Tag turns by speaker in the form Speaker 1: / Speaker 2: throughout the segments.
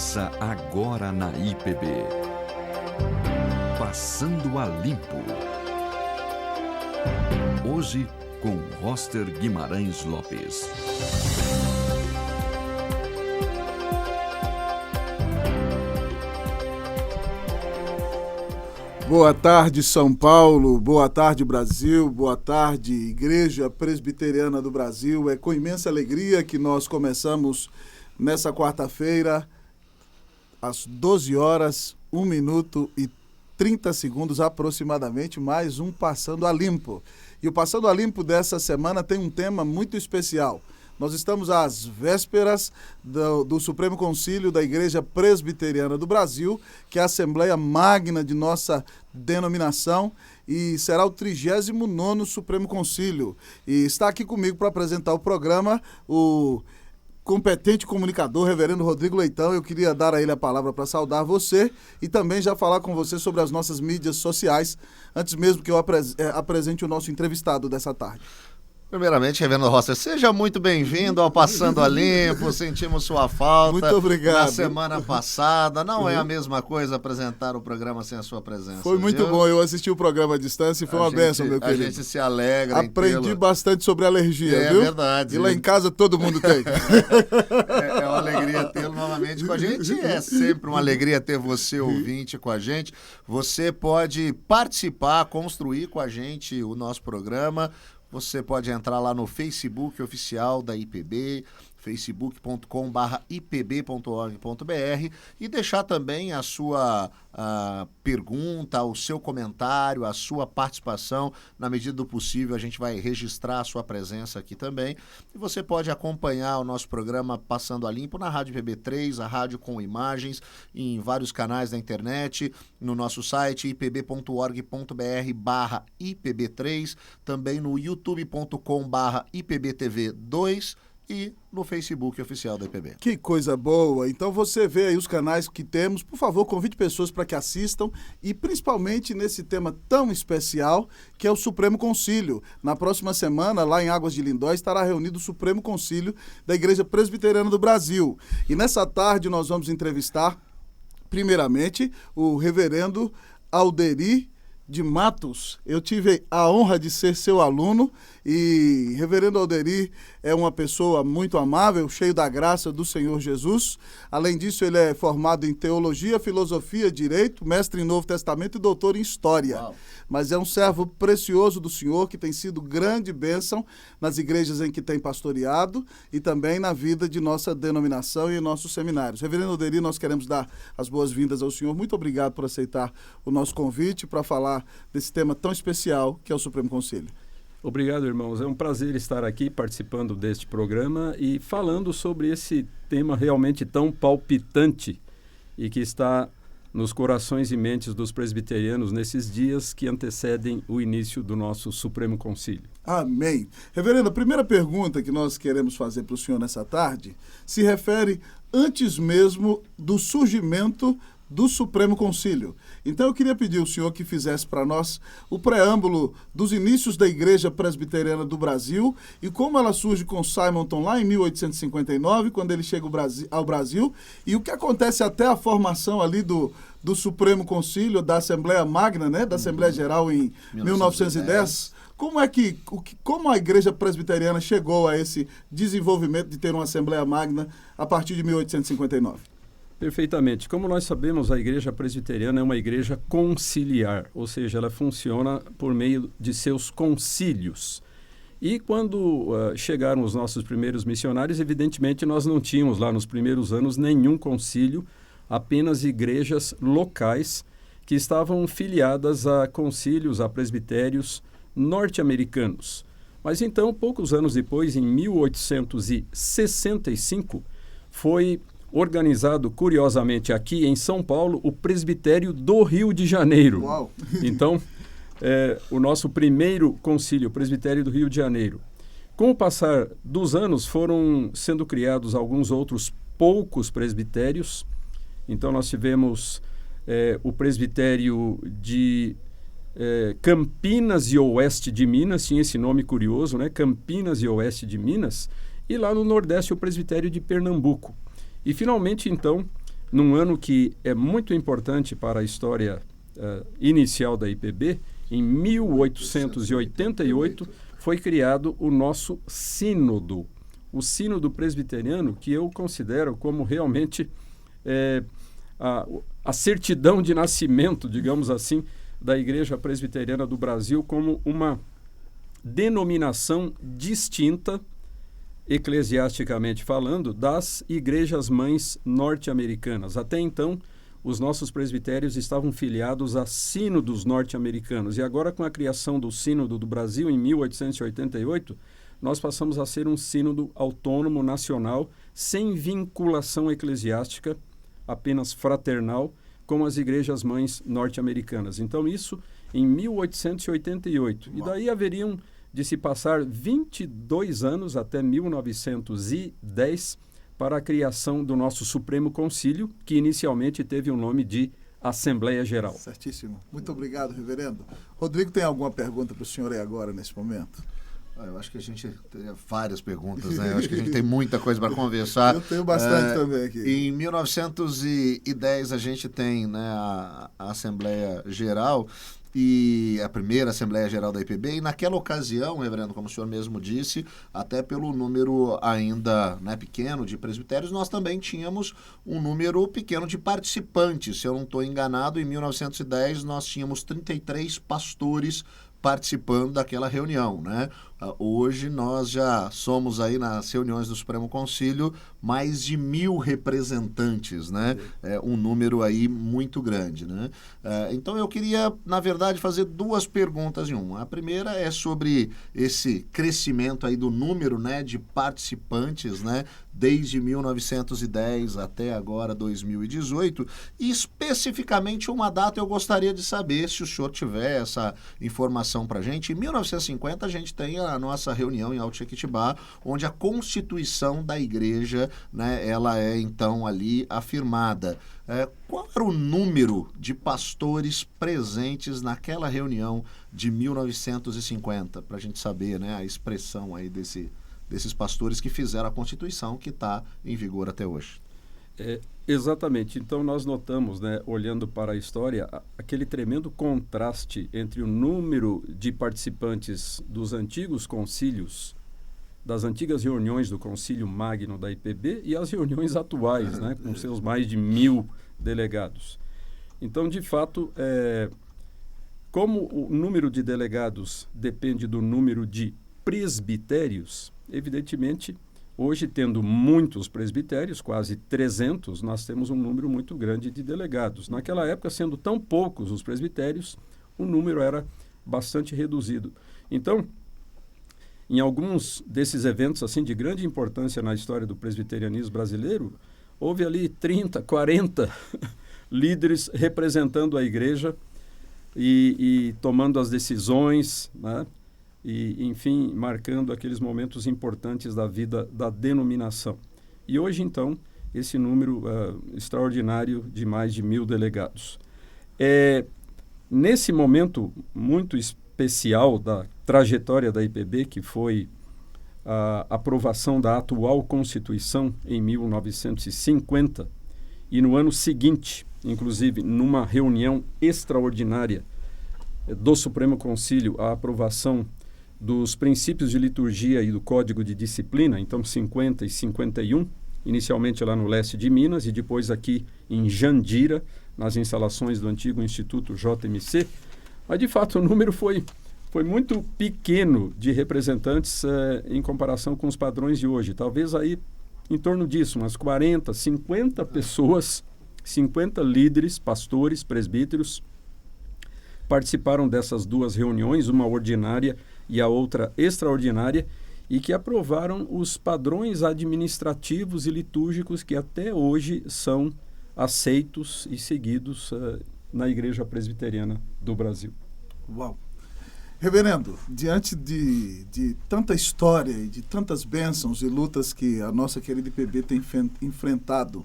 Speaker 1: Começa agora na IPB. Passando a Limpo. Hoje, com Roster Guimarães Lopes.
Speaker 2: Boa tarde, São Paulo. Boa tarde, Brasil. Boa tarde, Igreja Presbiteriana do Brasil. É com imensa alegria que nós começamos nessa quarta-feira, às 12 horas, 1 minuto e 30 segundos aproximadamente, mais um Passando a Limpo. E o Passando a Limpo dessa semana tem um tema muito especial. Nós estamos às vésperas do Supremo Concílio da Igreja Presbiteriana do Brasil, que é a Assembleia Magna de nossa denominação, e será o 39º Supremo Concílio. E está aqui comigo para apresentar o programa o competente comunicador, reverendo Rodrigo Leitão. Eu queria dar a ele a palavra para saudar você e também já falar com você sobre as nossas mídias sociais, antes mesmo que eu apresente o nosso entrevistado dessa tarde.
Speaker 3: Primeiramente, reverendo Rosser, seja muito bem-vindo ao Passando a Limpo, sentimos sua falta.
Speaker 2: Muito obrigado.
Speaker 3: Na semana passada, não é a mesma coisa apresentar o programa sem a sua presença.
Speaker 2: Foi muito bom, eu assisti o programa à distância e foi uma bênção, meu querido.
Speaker 3: A gente se alegra.
Speaker 2: Aprendi bastante sobre alergia, viu?
Speaker 3: É verdade.
Speaker 2: E lá em casa todo mundo tem.
Speaker 3: É uma alegria tê-lo novamente com a gente, é sempre uma alegria ter você, ouvinte, com a gente. Você pode participar, construir com a gente o nosso programa. Você pode entrar lá no Facebook oficial da IPB, facebook.com/ipb.org.br e deixar também a sua pergunta, o seu comentário, a sua participação. Na medida do possível, a gente vai registrar a sua presença aqui também. E você pode acompanhar o nosso programa Passando a Limpo na Rádio IPB3, a rádio com imagens, em vários canais da internet, no nosso site ipb.org.br/ipb3, também no youtube.com/ipbtv2 e no Facebook oficial da IPB.
Speaker 2: Que coisa boa! Então você vê aí os canais que temos. Por favor, convide pessoas para que assistam e principalmente nesse tema tão especial que é o Supremo Concílio. Na próxima semana, lá em Águas de Lindóia, estará reunido o Supremo Concílio da Igreja Presbiteriana do Brasil. E nessa tarde nós vamos entrevistar, primeiramente, o reverendo Alderi de Matos. Eu tive a honra de ser seu aluno e reverendo Alderi é uma pessoa muito amável, cheio da graça do Senhor Jesus. Além disso, ele é formado em teologia, filosofia, direito, mestre em Novo Testamento e doutor em história. Uau. Mas é um servo precioso do Senhor que tem sido grande bênção nas igrejas em que tem pastoreado e também na vida de nossa denominação e em nossos seminários. Reverendo Alderi, nós queremos dar as boas-vindas ao Senhor. Muito obrigado por aceitar o nosso convite para falar desse tema tão especial que é o Supremo Concílio.
Speaker 4: Obrigado, irmãos. É um prazer estar aqui participando deste programa e falando sobre esse tema realmente tão palpitante e que está nos corações e mentes dos presbiterianos nesses dias que antecedem o início do nosso Supremo Concílio.
Speaker 2: Amém. Reverendo, a primeira pergunta que nós queremos fazer para o senhor nessa tarde se refere antes mesmo do surgimento do Supremo Concílio. Então eu queria pedir ao senhor que fizesse para nós o preâmbulo dos inícios da Igreja Presbiteriana do Brasil e como ela surge com Simonton lá em 1859, quando ele chega ao Brasil, e o que acontece até a formação ali do Supremo Concílio, da Assembleia Magna, né, da Assembleia Geral em 1910. Como a Igreja Presbiteriana chegou a esse desenvolvimento de ter uma Assembleia Magna a partir de 1859?
Speaker 4: Perfeitamente. Como nós sabemos, a Igreja Presbiteriana é uma igreja conciliar, ou seja, ela funciona por meio de seus concílios. E quando chegaram os nossos primeiros missionários, evidentemente nós não tínhamos lá nos primeiros anos nenhum concílio, apenas igrejas locais que estavam filiadas a concílios, a presbitérios norte-americanos. Mas então, poucos anos depois, em 1865, foi organizado, curiosamente, aqui em São Paulo, o Presbitério do Rio de Janeiro.
Speaker 2: Uau.
Speaker 4: Então, o nosso primeiro concílio, o Presbitério do Rio de Janeiro. Com o passar dos anos, foram sendo criados alguns outros poucos presbitérios. Então, nós tivemos o Presbitério de Campinas e Oeste de Minas, tinha esse nome curioso, né? Campinas e Oeste de Minas. E lá no Nordeste, o Presbitério de Pernambuco. E, finalmente, então, num ano que é muito importante para a história inicial da IPB, em 1888, foi criado o nosso sínodo. O sínodo presbiteriano, que eu considero como realmente a certidão de nascimento, digamos assim, da Igreja Presbiteriana do Brasil como uma denominação distinta, eclesiasticamente falando, das igrejas mães norte-americanas. Até então, os nossos presbitérios estavam filiados a sínodos norte-americanos. E agora, com a criação do Sínodo do Brasil, em 1888, nós passamos a ser um sínodo autônomo, nacional, sem vinculação eclesiástica, apenas fraternal, com as igrejas mães norte-americanas. Então, isso em 1888. E daí haveriam de se passar 22 anos, até 1910, para a criação do nosso Supremo Concílio, que inicialmente teve o nome de Assembleia Geral.
Speaker 2: Certíssimo. Muito obrigado, reverendo. Rodrigo, tem alguma pergunta para o senhor aí agora, nesse momento?
Speaker 3: Eu acho que a gente tem várias perguntas, né? Eu acho que a gente tem muita coisa para conversar.
Speaker 2: Eu tenho bastante também aqui.
Speaker 3: Em 1910 a gente tem, né, a Assembleia Geral, e a primeira Assembleia Geral da IPB, e naquela ocasião, reverendo, como o senhor mesmo disse, até pelo número ainda, né, pequeno de presbitérios, nós também tínhamos um número pequeno de participantes. Se eu não estou enganado, em 1910 nós tínhamos 33 pastores participando daquela reunião, né? Hoje nós já somos aí nas reuniões do Supremo Concílio mais de 1.000 representantes, né? É um número aí muito grande, né? Então eu queria, na verdade, fazer duas perguntas em uma. A primeira é sobre esse crescimento aí do número, né, de participantes, né, desde 1910 até agora 2018, e especificamente uma data eu gostaria de saber, se o senhor tiver essa informação para a gente. Em 1950 a gente tem a nossa reunião em Alto Jequitibá, onde a Constituição da Igreja, né, ela é então ali afirmada. Qual era o número de pastores presentes naquela reunião de 1950, para a gente saber, né, a expressão aí desses pastores que fizeram a Constituição, que está em vigor até hoje?
Speaker 4: Exatamente. Então, nós notamos, né, olhando para a história, aquele tremendo contraste entre o número de participantes dos antigos concílios, das antigas reuniões do Concílio Magno da IPB e as reuniões atuais, né, com seus mais de 1.000 delegados. Então, de fato, como o número de delegados depende do número de presbitérios, evidentemente, hoje, tendo muitos presbitérios, quase 300, nós temos um número muito grande de delegados. Naquela época, sendo tão poucos os presbitérios, o número era bastante reduzido. Então, em alguns desses eventos assim de grande importância na história do presbiterianismo brasileiro, houve ali 30, 40 líderes representando a igreja e tomando as decisões, né? E, enfim, marcando aqueles momentos importantes da vida da denominação. E hoje, então, esse número extraordinário de mais de 1.000 delegados. Nesse momento muito especial da trajetória da IPB, que foi a aprovação da atual Constituição em 1950, e no ano seguinte, inclusive, numa reunião extraordinária do Supremo Concílio, a aprovação dos princípios de liturgia e do Código de Disciplina, então 50 e 51, inicialmente lá no leste de Minas e depois aqui em Jandira, nas instalações do antigo Instituto JMC. Mas, de fato, o número foi muito pequeno de representantes em comparação com os padrões de hoje. Talvez aí em torno disso, umas 40, 50 pessoas, 50 líderes, pastores, presbíteros, participaram dessas duas reuniões, uma ordinária e a outra extraordinária, e que aprovaram os padrões administrativos e litúrgicos que até hoje são aceitos e seguidos na Igreja Presbiteriana do Brasil.
Speaker 2: Uau! Reverendo, diante de tanta história e de tantas bênçãos e lutas que a nossa querida IPB tem enfrentado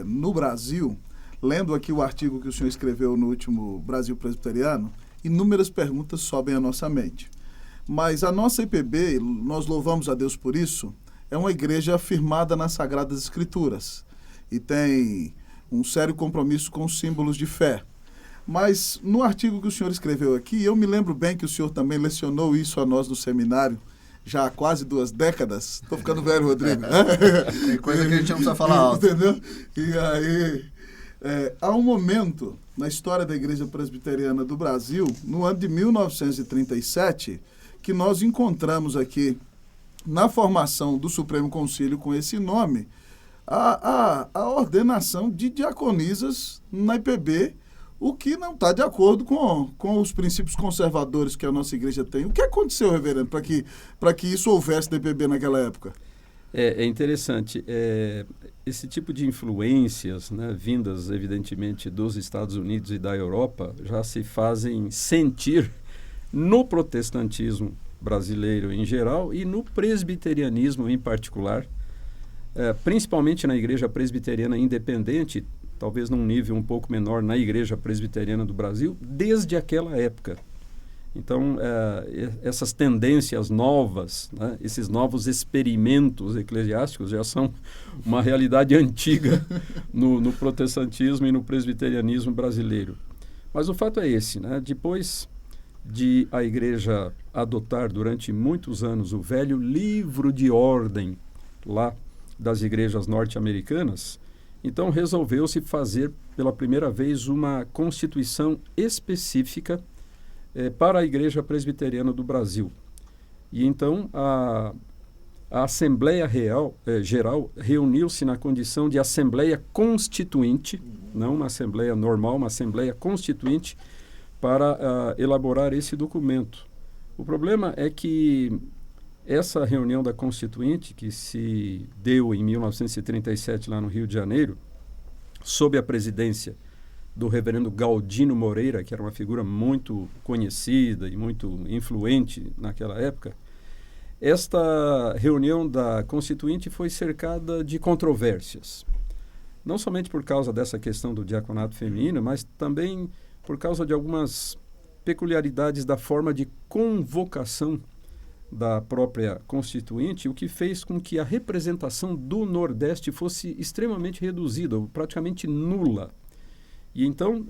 Speaker 2: no Brasil, lendo aqui o artigo que o senhor escreveu no último Brasil Presbiteriano, inúmeras perguntas sobem à nossa mente. Mas a nossa IPB, nós louvamos a Deus por isso, é uma igreja firmada nas Sagradas Escrituras. E tem um sério compromisso com os símbolos de fé. Mas no artigo que o senhor escreveu aqui, eu me lembro bem que o senhor também lecionou isso a nós no seminário, já há quase 2 décadas. Estou ficando velho, Rodrigo.
Speaker 3: Tem coisa que a gente não precisa falar alto.
Speaker 2: Entendeu? E aí, há um momento na história da Igreja Presbiteriana do Brasil, no ano de 1937, que nós encontramos aqui, na formação do Supremo Concílio com esse nome, a ordenação de diaconisas na IPB, o que não está de acordo com os princípios conservadores que a nossa igreja tem. O que aconteceu, reverendo, para que isso houvesse na IPB naquela época?
Speaker 4: É interessante. Esse tipo de influências, né, vindas, evidentemente, dos Estados Unidos e da Europa, já se fazem sentir no protestantismo brasileiro em geral e no presbiterianismo em particular, principalmente na Igreja Presbiteriana Independente, talvez num nível um pouco menor na Igreja Presbiteriana do Brasil, desde aquela época. Então, essas tendências novas, né, esses novos experimentos eclesiásticos já são uma realidade antiga no protestantismo e no presbiterianismo brasileiro. Mas o fato é esse, né? Depois de a Igreja adotar durante muitos anos o velho livro de ordem lá das igrejas norte-americanas, então resolveu-se fazer pela primeira vez uma constituição específica para a Igreja Presbiteriana do Brasil. E então a Assembleia Geral reuniu-se na condição de Assembleia Constituinte, não uma Assembleia normal, uma Assembleia Constituinte, para elaborar esse documento. O problema é que essa reunião da Constituinte, que se deu em 1937 lá no Rio de Janeiro, sob a presidência do reverendo Galdino Moreira, que era uma figura muito conhecida e muito influente naquela época, esta reunião da Constituinte foi cercada de controvérsias. Não somente por causa dessa questão do diaconato feminino, mas também por causa de algumas peculiaridades da forma de convocação da própria Constituinte, o que fez com que a representação do Nordeste fosse extremamente reduzida, ou praticamente nula. E então,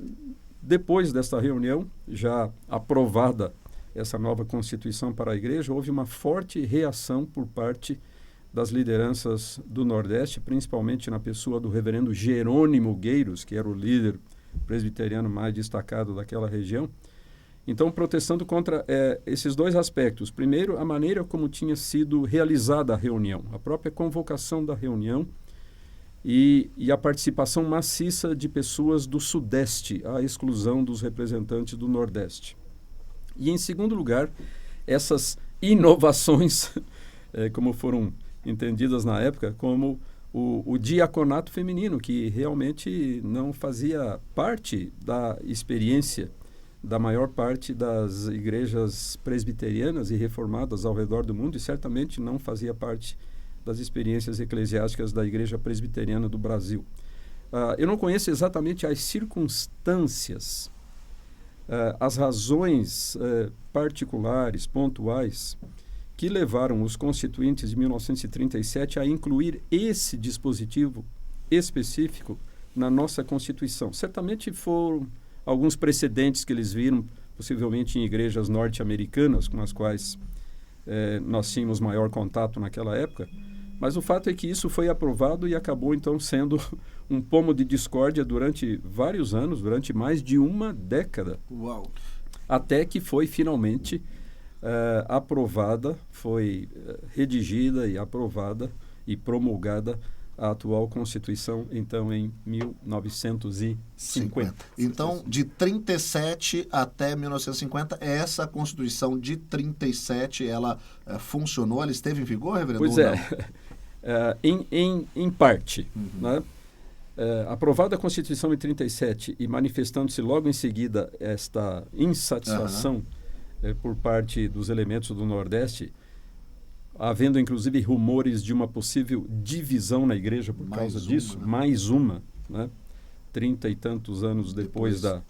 Speaker 4: depois desta reunião, já aprovada essa nova Constituição para a Igreja, houve uma forte reação por parte das lideranças do Nordeste, principalmente na pessoa do reverendo Jerônimo Gueiros, que era o líder presbiteriano mais destacado daquela região. Então, protestando contra esses 2 aspectos. Primeiro, a maneira como tinha sido realizada a reunião, a própria convocação da reunião e a participação maciça de pessoas do Sudeste, à exclusão dos representantes do Nordeste. E, em segundo lugar, essas inovações, como foram entendidas na época, como o diaconato feminino, que realmente não fazia parte da experiência da maior parte das igrejas presbiterianas e reformadas ao redor do mundo e certamente não fazia parte das experiências eclesiásticas da Igreja Presbiteriana do Brasil. Eu não conheço exatamente as circunstâncias, as razões particulares, pontuais, que levaram os constituintes de 1937 a incluir esse dispositivo específico na nossa Constituição. Certamente foram alguns precedentes que eles viram, possivelmente em igrejas norte-americanas, com as quais nós tínhamos maior contato naquela época, mas o fato é que isso foi aprovado e acabou, então, sendo um pomo de discórdia durante vários anos, durante mais de uma década.
Speaker 2: Uau!
Speaker 4: Até que foi finalmente aprovada, foi redigida e aprovada e promulgada a atual Constituição, então, em 1950.
Speaker 3: Então, de 37 até 1950, essa Constituição de 37, ela funcionou, ela esteve em vigor, reverendo?
Speaker 4: Pois é, em parte. Né? Aprovada a Constituição em 37 e manifestando-se logo em seguida esta insatisfação por parte dos elementos do Nordeste, havendo inclusive rumores de uma possível divisão na igreja por causa disso, mais uma, né? 30 e tantos anos depois da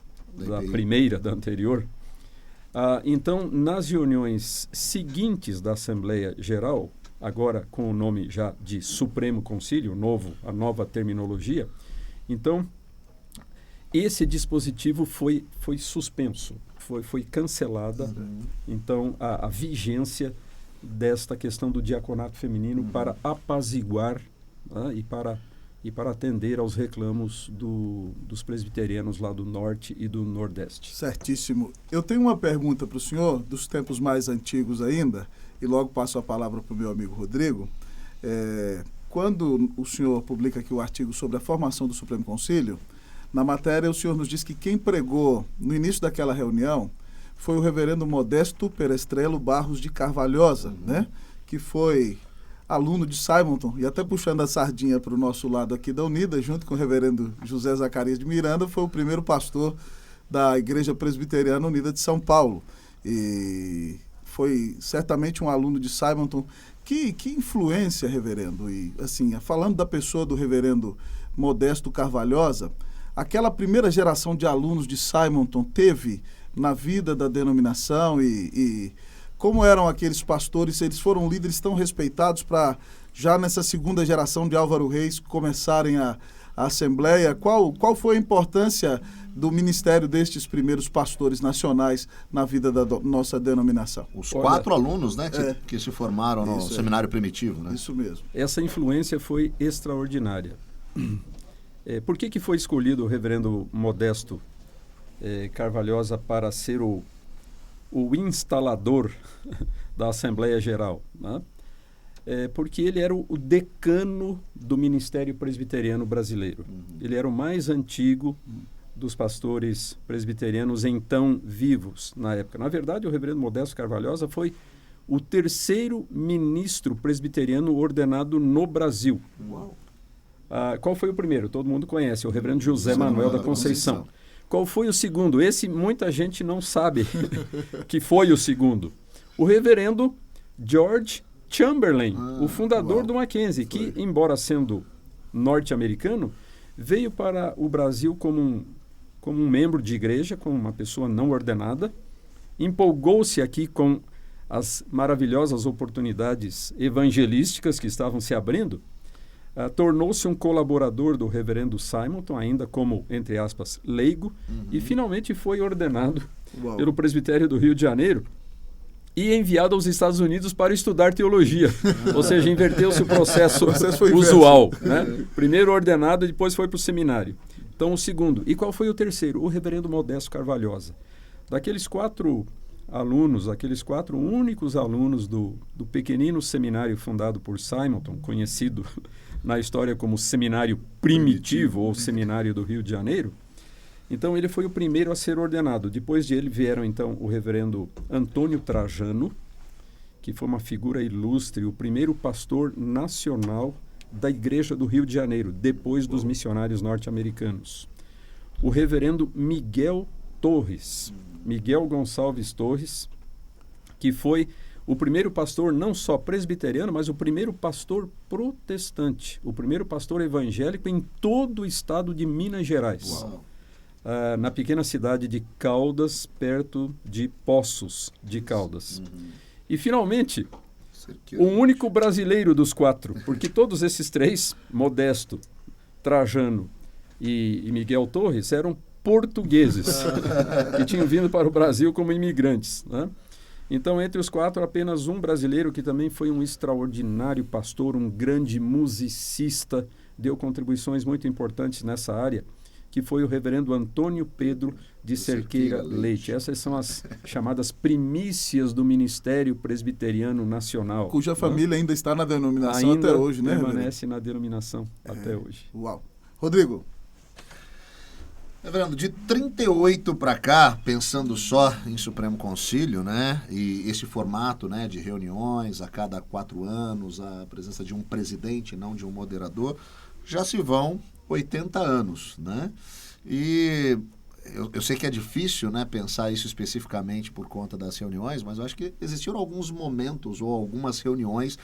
Speaker 4: primeira, da anterior. Então, nas reuniões seguintes da Assembleia Geral, agora com o nome já de Supremo Concílio, a nova terminologia, então esse dispositivo foi suspenso, foi cancelada, então, a vigência desta questão do diaconato feminino para apaziguar, né, e para atender aos reclamos dos presbiterianos lá do Norte e do Nordeste.
Speaker 2: Certíssimo. Eu tenho uma pergunta para o senhor, dos tempos mais antigos ainda, e logo passo a palavra para o meu amigo Rodrigo. Quando o senhor publica aqui o artigo sobre a formação do Supremo Concílio, na matéria o senhor nos diz que quem pregou no início daquela reunião foi o reverendo Modesto Perestrelo Barros de Carvalhosa, né? Que foi aluno de Simonton, e até puxando a sardinha para o nosso lado aqui da Unida, junto com o reverendo José Zacarias de Miranda, foi o primeiro pastor da Igreja Presbiteriana Unida de São Paulo. E foi certamente um aluno de Simonton. Que influência, reverendo? E, assim, falando da pessoa do reverendo Modesto Carvalhosa, aquela primeira geração de alunos de Simonton teve na vida da denominação e como eram aqueles pastores? Eles foram líderes tão respeitados para, já nessa segunda geração de Álvaro Reis, começarem a Assembleia? Qual foi a importância do ministério destes primeiros pastores nacionais na vida da nossa denominação?
Speaker 3: Os 4 alunos, né, que se formaram no seminário primitivo, né?
Speaker 2: Isso mesmo.
Speaker 4: Essa influência foi extraordinária. Por que foi escolhido o reverendo Modesto Carvalhosa para ser o instalador da Assembleia Geral, né? Porque ele era o decano do Ministério Presbiteriano Brasileiro. Ele era o mais antigo dos pastores presbiterianos então vivos na época. Na verdade, o reverendo Modesto Carvalhosa foi o 3º ministro presbiteriano ordenado no Brasil.
Speaker 2: Uau.
Speaker 4: Qual foi o primeiro? Todo mundo conhece, o reverendo José Manuel da Conceição. Qual foi o segundo? Esse muita gente não sabe que foi o segundo. O reverendo George Chamberlain, o fundador do Mackenzie, que, embora sendo norte-americano, veio para o Brasil como um membro de igreja, como uma pessoa não ordenada, empolgou-se aqui com as maravilhosas oportunidades evangelísticas que estavam se abrindo, tornou-se um colaborador do reverendo Simonton, ainda como, entre aspas, leigo, e finalmente foi ordenado pelo presbitério do Rio de Janeiro e enviado aos Estados Unidos para estudar teologia. Ou seja, inverteu-se o processo usual, né? Primeiro ordenado e depois foi para o seminário. Então, o segundo. E qual foi o terceiro? O reverendo Modesto Carvalhosa. Daqueles 4 alunos, aqueles 4 únicos alunos do pequenino seminário fundado por Simonton, conhecido na história como Seminário Primitivo ou Seminário do Rio de Janeiro. Então, ele foi o primeiro a ser ordenado. Depois de ele vieram, então, o reverendo Antônio Trajano, que foi uma figura ilustre, o primeiro pastor nacional da Igreja do Rio de Janeiro, depois dos missionários norte-americanos. O reverendo Miguel Torres, Miguel Gonçalves Torres, que foi o primeiro pastor não só presbiteriano, mas o primeiro pastor protestante, o primeiro pastor evangélico em todo o estado de Minas Gerais. Na pequena cidade de Caldas, perto de Poços de Caldas. E, finalmente, o único brasileiro dos 4, porque todos esses 3, Modesto, Trajano e Miguel Torres, eram portugueses, que tinham vindo para o Brasil como imigrantes, né? Então, entre os 4, apenas um brasileiro que também foi um extraordinário pastor, um grande musicista, deu contribuições muito importantes nessa área, que foi o reverendo Antônio Pedro de Cerqueira Leite. Essas são as chamadas primícias do Ministério Presbiteriano Nacional.
Speaker 2: Cuja família ainda está na denominação até hoje, né?
Speaker 4: Permanece na denominação até hoje.
Speaker 2: Uau. Rodrigo.
Speaker 3: Reverendo, de 38 para cá, pensando só em Supremo Concílio, né, e esse formato, né, de reuniões a cada 4 anos, a presença de um presidente, não de um moderador, já se vão 80 anos, né? E eu sei que é difícil, né, pensar isso especificamente por conta das reuniões, mas eu acho que existiram alguns momentos ou algumas reuniões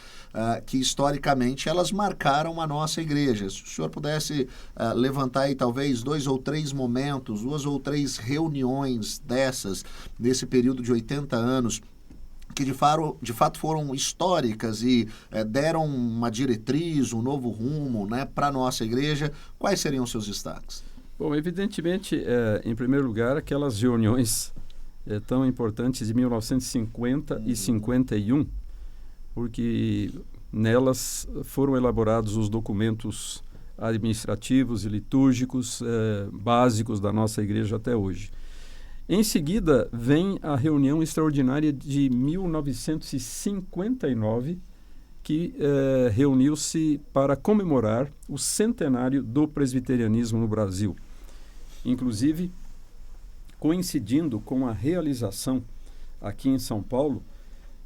Speaker 3: que historicamente elas marcaram a nossa igreja. Se o senhor pudesse levantar aí talvez 2 ou 3 momentos, 2 ou 3 reuniões dessas nesse período de 80 anos, que de fato foram históricas e deram uma diretriz, um novo rumo, né, para a nossa igreja, quais seriam os seus destaques?
Speaker 4: Bom, evidentemente, em primeiro lugar, aquelas reuniões tão importantes de 1950 e 51, porque nelas foram elaborados os documentos administrativos e litúrgicos básicos da nossa igreja até hoje. Em seguida, vem a reunião extraordinária de 1959, que reuniu-se para comemorar o centenário do presbiterianismo no Brasil. Inclusive, coincidindo com a realização aqui em São Paulo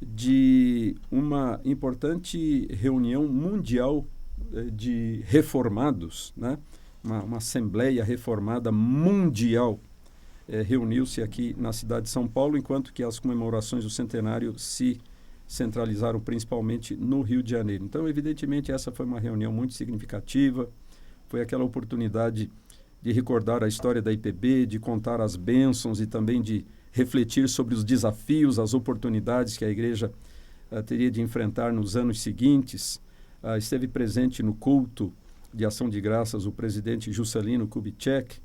Speaker 4: de uma importante reunião mundial de reformados, né? Uma assembleia reformada mundial reuniu-se aqui na cidade de São Paulo, enquanto que as comemorações do centenário se centralizaram principalmente no Rio de Janeiro. Então, evidentemente, essa foi uma reunião muito significativa, foi aquela oportunidade de recordar a história da IPB, de contar as bênçãos e também de refletir sobre os desafios, as oportunidades que a igreja teria de enfrentar nos anos seguintes. Esteve presente no culto de ação de graças o presidente Juscelino Kubitschek,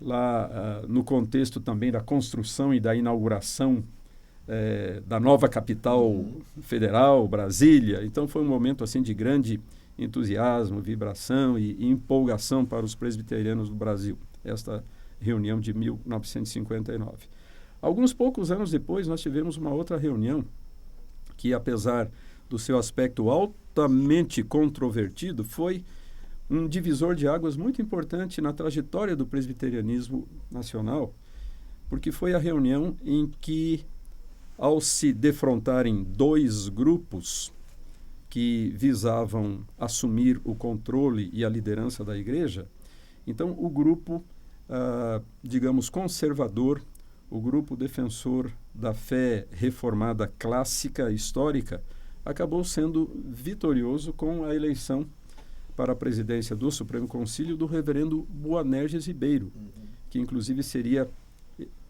Speaker 4: lá no contexto também da construção e da inauguração da nova capital federal, Brasília. Então foi um momento assim de grande entusiasmo, vibração e empolgação para os presbiterianos do Brasil, esta reunião de 1959. Alguns poucos anos depois, nós tivemos uma outra reunião que, apesar do seu aspecto altamente controvertido, foi um divisor de águas muito importante na trajetória do presbiterianismo nacional, porque foi a reunião em que, ao se defrontarem dois grupos que visavam assumir o controle e a liderança da igreja, então o grupo, digamos, conservador, o grupo defensor da fé reformada clássica, histórica, acabou sendo vitorioso com a eleição para a presidência do Supremo Concílio do reverendo Boanerges Ribeiro, que inclusive seria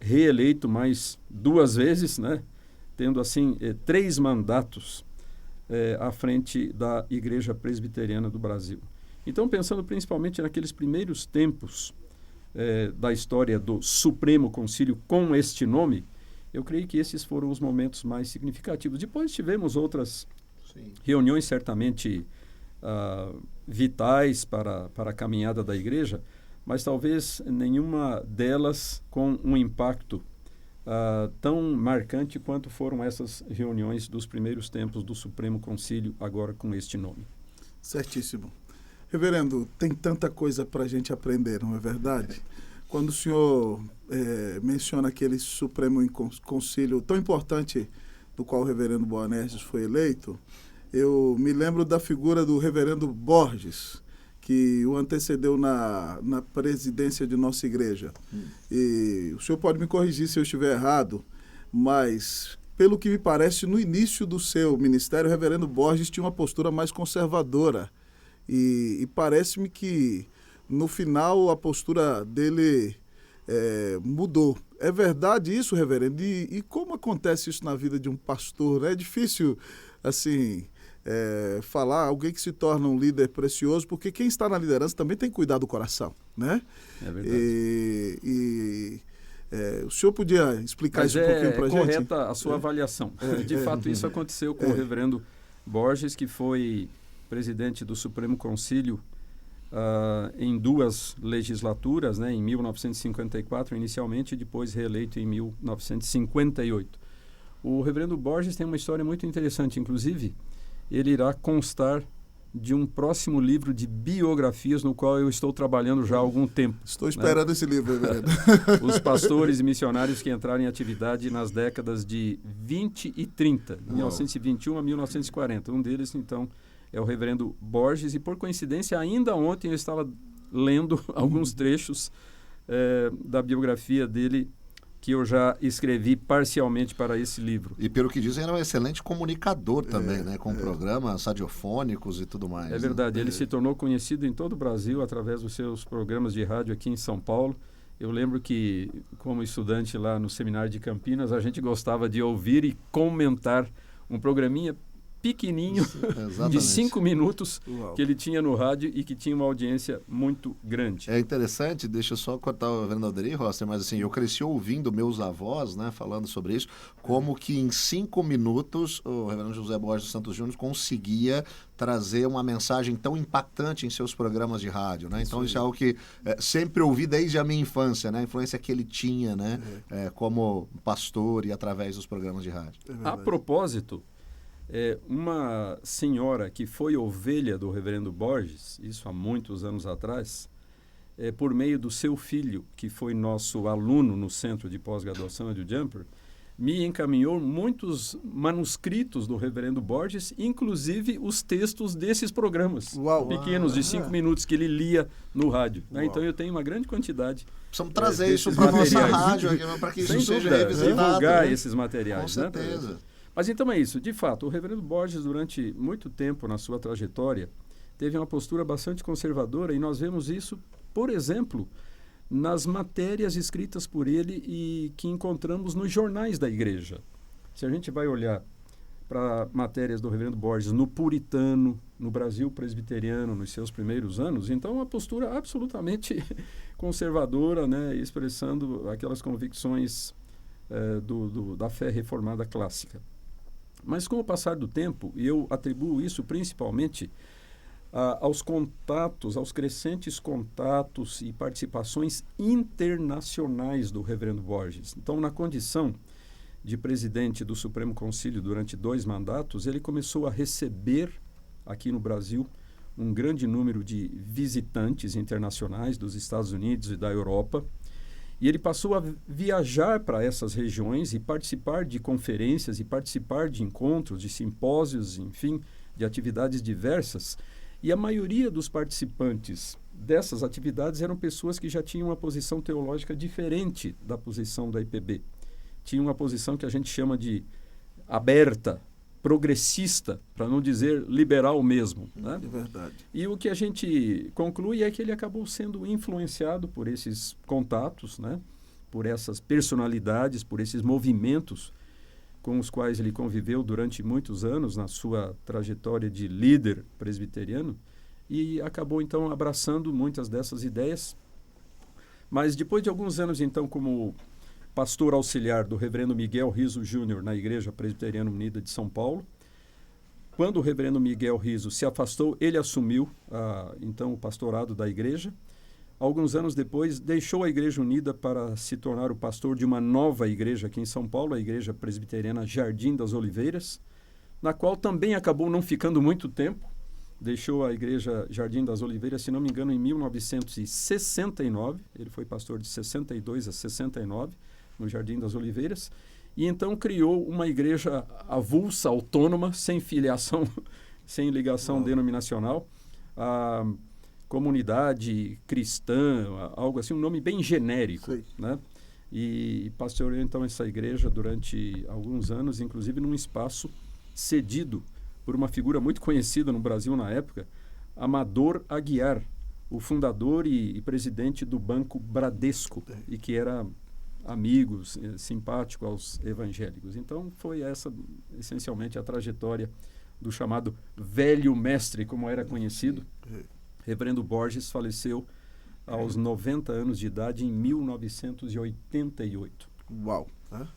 Speaker 4: reeleito mais 2 vezes, né? Tendo assim 3 mandatos à frente da Igreja Presbiteriana do Brasil. Então, pensando principalmente naqueles primeiros tempos da história do Supremo Concílio com este nome, eu creio que esses foram os momentos mais significativos. Depois tivemos outras reuniões certamente vitais para a caminhada da igreja, mas talvez nenhuma delas com um impacto tão marcante quanto foram essas reuniões dos primeiros tempos do Supremo Concílio, agora com este nome.
Speaker 2: Certíssimo. Reverendo, tem tanta coisa para a gente aprender, não é verdade? Quando o senhor menciona aquele Supremo Concílio tão importante do qual o reverendo Boanerges foi eleito, eu me lembro da figura do reverendo Borges, que o antecedeu na presidência de nossa igreja. E o senhor pode me corrigir se eu estiver errado, mas, pelo que me parece, no início do seu ministério, o reverendo Borges tinha uma postura mais conservadora. E parece-me que, no final, a postura dele mudou. É verdade isso, reverendo? E como acontece isso na vida de um pastor? É difícil, assim, falar alguém que se torna um líder precioso, porque quem está na liderança também tem que cuidar do coração, né?
Speaker 4: É verdade.
Speaker 2: O senhor podia explicar isso um pouquinho para a gente? É
Speaker 4: correta a sua avaliação. De fato, isso aconteceu com o reverendo Borges, que foi presidente do Supremo Concílio em 2 legislaturas, né, em 1954 inicialmente, e depois reeleito em 1958. O reverendo Borges tem uma história muito interessante, inclusive ele irá constar de um próximo livro de biografias no qual eu estou trabalhando já há algum tempo.
Speaker 2: Estou esperando esse livro, reverendo.
Speaker 4: Os pastores e missionários que entraram em atividade nas décadas de 20 e 30, 1921 a 1940. Um deles, então, é o reverendo Borges, e por coincidência, ainda ontem eu estava lendo alguns trechos da biografia dele, que eu já escrevi parcialmente para esse livro.
Speaker 3: E pelo que dizem, ele é um excelente comunicador também, né? Com programas radiofônicos e tudo mais.
Speaker 4: É verdade, ele se tornou conhecido em todo o Brasil através dos seus programas de rádio aqui em São Paulo. Eu lembro que, como estudante lá no Seminário de Campinas, a gente gostava de ouvir e comentar um programinha pequenininho de
Speaker 3: Exatamente.
Speaker 4: 5 minutos
Speaker 2: Uau.
Speaker 4: que ele tinha no rádio e que tinha uma audiência muito grande.
Speaker 3: É interessante, deixa eu só cortar o Reverendo Alderi, Rosser, mas assim, eu cresci ouvindo meus avós, né, falando sobre isso, como que em 5 minutos o Reverendo José Borges dos Santos Júnior conseguia trazer uma mensagem tão impactante em seus programas de rádio, né? Então isso é algo que sempre ouvi desde a minha infância, né? A influência que ele tinha, né? Como pastor e através dos programas de rádio.
Speaker 4: A propósito, uma senhora que foi ovelha do Reverendo Borges, isso há muitos anos atrás, por meio do seu filho, que foi nosso aluno no Centro de Pós-Graduação do Jumper, me encaminhou muitos manuscritos do Reverendo Borges, inclusive os textos desses programas pequenos de 5 minutos que ele lia no rádio. Né? Então eu tenho uma grande quantidade.
Speaker 3: Precisamos trazer isso
Speaker 4: desses
Speaker 3: para a nossa
Speaker 4: materiais.
Speaker 3: rádio, para que isso
Speaker 4: Sem
Speaker 3: seja
Speaker 4: dúvida,
Speaker 3: revisitado.
Speaker 4: divulgar
Speaker 3: né?
Speaker 4: esses materiais.
Speaker 3: Com certeza.
Speaker 4: Né? Mas então é isso. De fato, o Reverendo Borges, durante muito tempo na sua trajetória, teve uma postura bastante conservadora e nós vemos isso, por exemplo, nas matérias escritas por ele e que encontramos nos jornais da igreja. Se a gente vai olhar para matérias do Reverendo Borges no Puritano, no Brasil Presbiteriano, nos seus primeiros anos, então uma postura absolutamente conservadora, né, expressando aquelas convicções da fé reformada clássica. Mas com o passar do tempo, e eu atribuo isso principalmente aos contatos, aos crescentes contatos e participações internacionais do Reverendo Borges. Então, na condição de presidente do Supremo Concílio durante 2 mandatos, ele começou a receber aqui no Brasil um grande número de visitantes internacionais dos Estados Unidos e da Europa, e ele passou a viajar para essas regiões e participar de conferências e participar de encontros, de simpósios, enfim, de atividades diversas. E a maioria dos participantes dessas atividades eram pessoas que já tinham uma posição teológica diferente da posição da IPB. Tinham uma posição que a gente chama de aberta, progressista, para não dizer liberal mesmo. Né?
Speaker 2: É verdade.
Speaker 4: E o que a gente conclui é que ele acabou sendo influenciado por esses contatos, né? Por essas personalidades, por esses movimentos com os quais ele conviveu durante muitos anos na sua trajetória de líder presbiteriano e acabou, então, abraçando muitas dessas ideias. Mas depois de alguns anos, então, como pastor auxiliar do Reverendo Miguel Riso Júnior na Igreja Presbiteriana Unida de São Paulo, quando o Reverendo Miguel Riso se afastou, ele assumiu, então, o pastorado da igreja. Alguns anos depois, deixou a Igreja Unida para se tornar o pastor de uma nova igreja aqui em São Paulo, a Igreja Presbiteriana Jardim das Oliveiras, na qual também acabou não ficando muito tempo. Deixou a Igreja Jardim das Oliveiras, se não me engano, em 1969. Ele foi pastor de 62 a 69, no Jardim das Oliveiras. E então criou uma igreja avulsa, autônoma, sem filiação, sem ligação denominacional. Comunidade cristã, algo assim, um nome bem genérico, né? E pastoreou então essa igreja durante alguns anos, inclusive num espaço cedido por uma figura muito conhecida no Brasil na época, Amador Aguiar, o fundador e presidente do Banco Bradesco, e que era amigo, simpático aos evangélicos. Então foi essa essencialmente a trajetória do chamado velho mestre, como era conhecido. Reverendo Borges faleceu aos 90 anos de idade em 1988.
Speaker 2: Uau! Né?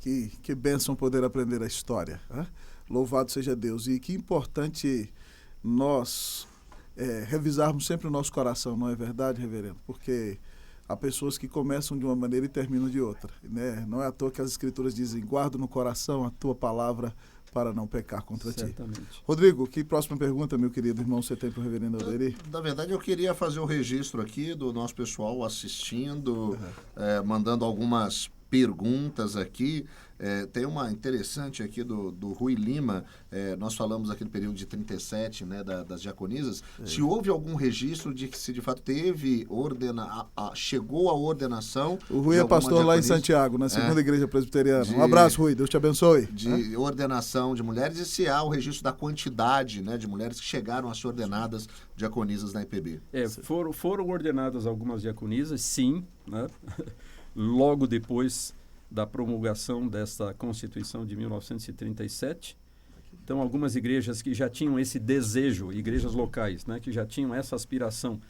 Speaker 2: Que bênção poder aprender a história. Né? Louvado seja Deus. E que importante nós revisarmos sempre o nosso coração, não é verdade, reverendo? Porque há pessoas que começam de uma maneira e terminam de outra. Né? Não é à toa que as Escrituras dizem, guarda no coração a tua palavra para não pecar contra
Speaker 4: Certamente.
Speaker 2: ti. Rodrigo, que próxima pergunta, meu querido irmão, você tem para o reverendo Alderi?
Speaker 3: Na verdade, eu queria fazer o registro aqui do nosso pessoal assistindo, mandando algumas perguntas aqui. Tem uma interessante aqui do Rui Lima. Nós falamos aqui do período de 37, né, das diaconisas. Se houve algum registro de que se de fato teve chegou a ordenação.
Speaker 2: O Rui é pastor lá em Santiago, na segunda igreja presbiteriana. Um abraço, Rui, Deus te abençoe.
Speaker 3: De ordenação de mulheres, e se há o registro da quantidade, né, de mulheres que chegaram a ser ordenadas diaconisas na IPB.
Speaker 4: Foram ordenadas algumas diaconisas, sim, né? Logo depois da promulgação desta Constituição de 1937, Então, algumas igrejas que já tinham esse desejo, igrejas locais, né, que já tinham essa aspiração,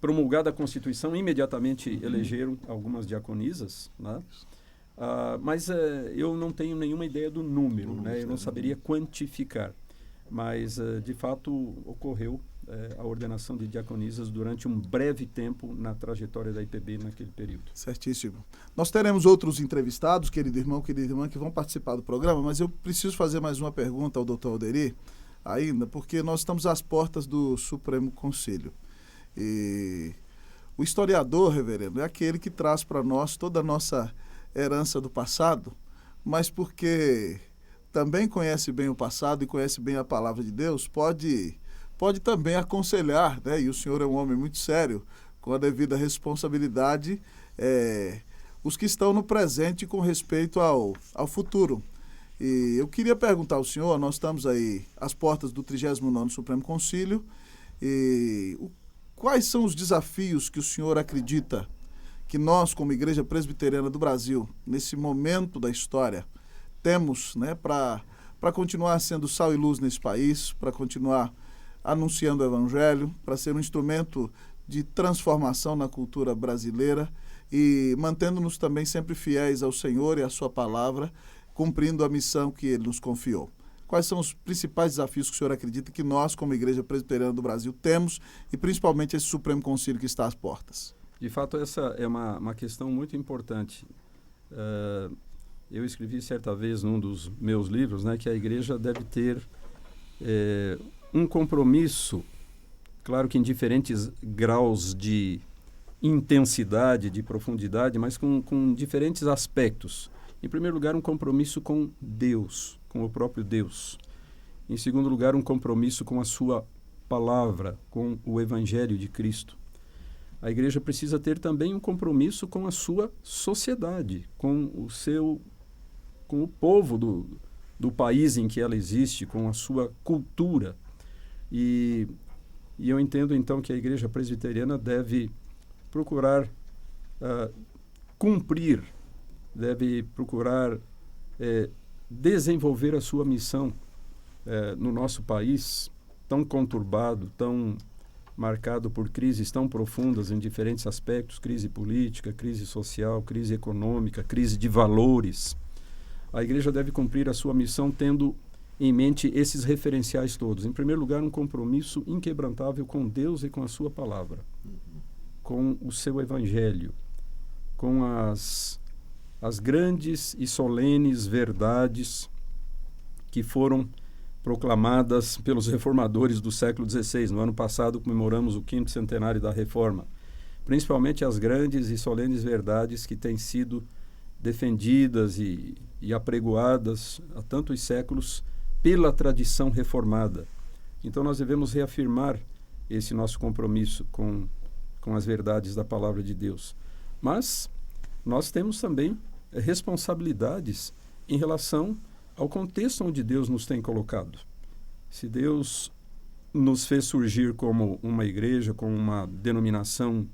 Speaker 4: promulgada a Constituição, imediatamente elegeram algumas diaconisas, né? Mas eu não tenho nenhuma ideia do número, né? Eu não saberia quantificar. Mas, de fato, ocorreu a ordenação de diaconisas durante um breve tempo na trajetória da IPB naquele período.
Speaker 2: Certíssimo. Nós teremos outros entrevistados, querido irmão, querida irmã, que vão participar do programa, mas eu preciso fazer mais uma pergunta ao doutor Alderi, ainda, porque nós estamos às portas do Supremo Concílio. E o historiador, reverendo, é aquele que traz para nós toda a nossa herança do passado, mas porque também conhece bem o passado e conhece bem a palavra de Deus, pode também aconselhar, né? E o senhor é um homem muito sério, com a devida responsabilidade, os que estão no presente com respeito ao futuro. E eu queria perguntar ao senhor, nós estamos aí às portas do 39º Supremo Concílio, e quais são os desafios que o senhor acredita que nós, como Igreja Presbiteriana do Brasil, nesse momento da história, temos, né, para continuar sendo sal e luz nesse país, para continuar anunciando o Evangelho, para ser um instrumento de transformação na cultura brasileira e mantendo-nos também sempre fiéis ao Senhor e à sua palavra, cumprindo a missão que Ele nos confiou. Quais são os principais desafios que o senhor acredita que nós, como Igreja Presbiteriana do Brasil, temos e principalmente esse Supremo Concílio que está às portas?
Speaker 4: De fato, essa é uma questão muito importante. Eu escrevi certa vez num dos meus livros, né, que a igreja deve ter um compromisso, claro que em diferentes graus de intensidade, de profundidade, mas com diferentes aspectos. Em primeiro lugar, um compromisso com Deus, com o próprio Deus. Em segundo lugar, um compromisso com a sua palavra, com o Evangelho de Cristo. A igreja precisa ter também um compromisso com a sua sociedade, com o povo do país em que ela existe, com a sua cultura. E eu entendo, então, que a Igreja Presbiteriana deve procurar cumprir, deve procurar desenvolver a sua missão no nosso país, tão conturbado, tão marcado por crises tão profundas em diferentes aspectos, crise política, crise social, crise econômica, crise de valores. A igreja deve cumprir a sua missão tendo em mente esses referenciais todos. Em primeiro lugar, um compromisso inquebrantável com Deus e com a sua palavra, com o seu evangelho, com as grandes e solenes verdades que foram proclamadas pelos reformadores do século XVI. No ano passado comemoramos o 5º centenário da Reforma. Principalmente as grandes e solenes verdades que têm sido defendidas e apregoadas há tantos séculos pela tradição reformada. Então nós devemos reafirmar esse nosso compromisso com as verdades da palavra de Deus. Mas nós temos também responsabilidades em relação ao contexto onde Deus nos tem colocado. Se Deus nos fez surgir como uma igreja, com uma denominação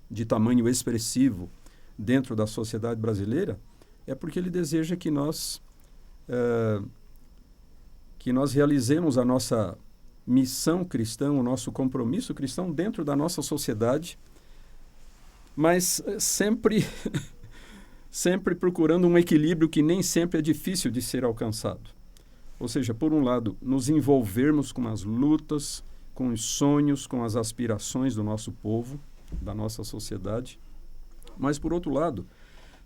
Speaker 4: de tamanho expressivo dentro da sociedade brasileira, é porque Ele deseja que nós realizemos a nossa missão cristã, o nosso compromisso cristão dentro da nossa sociedade, mas sempre procurando um equilíbrio que nem sempre é difícil de ser alcançado. Ou seja, por um lado, nos envolvermos com as lutas, com os sonhos, com as aspirações do nosso povo, da nossa sociedade, mas, por outro lado,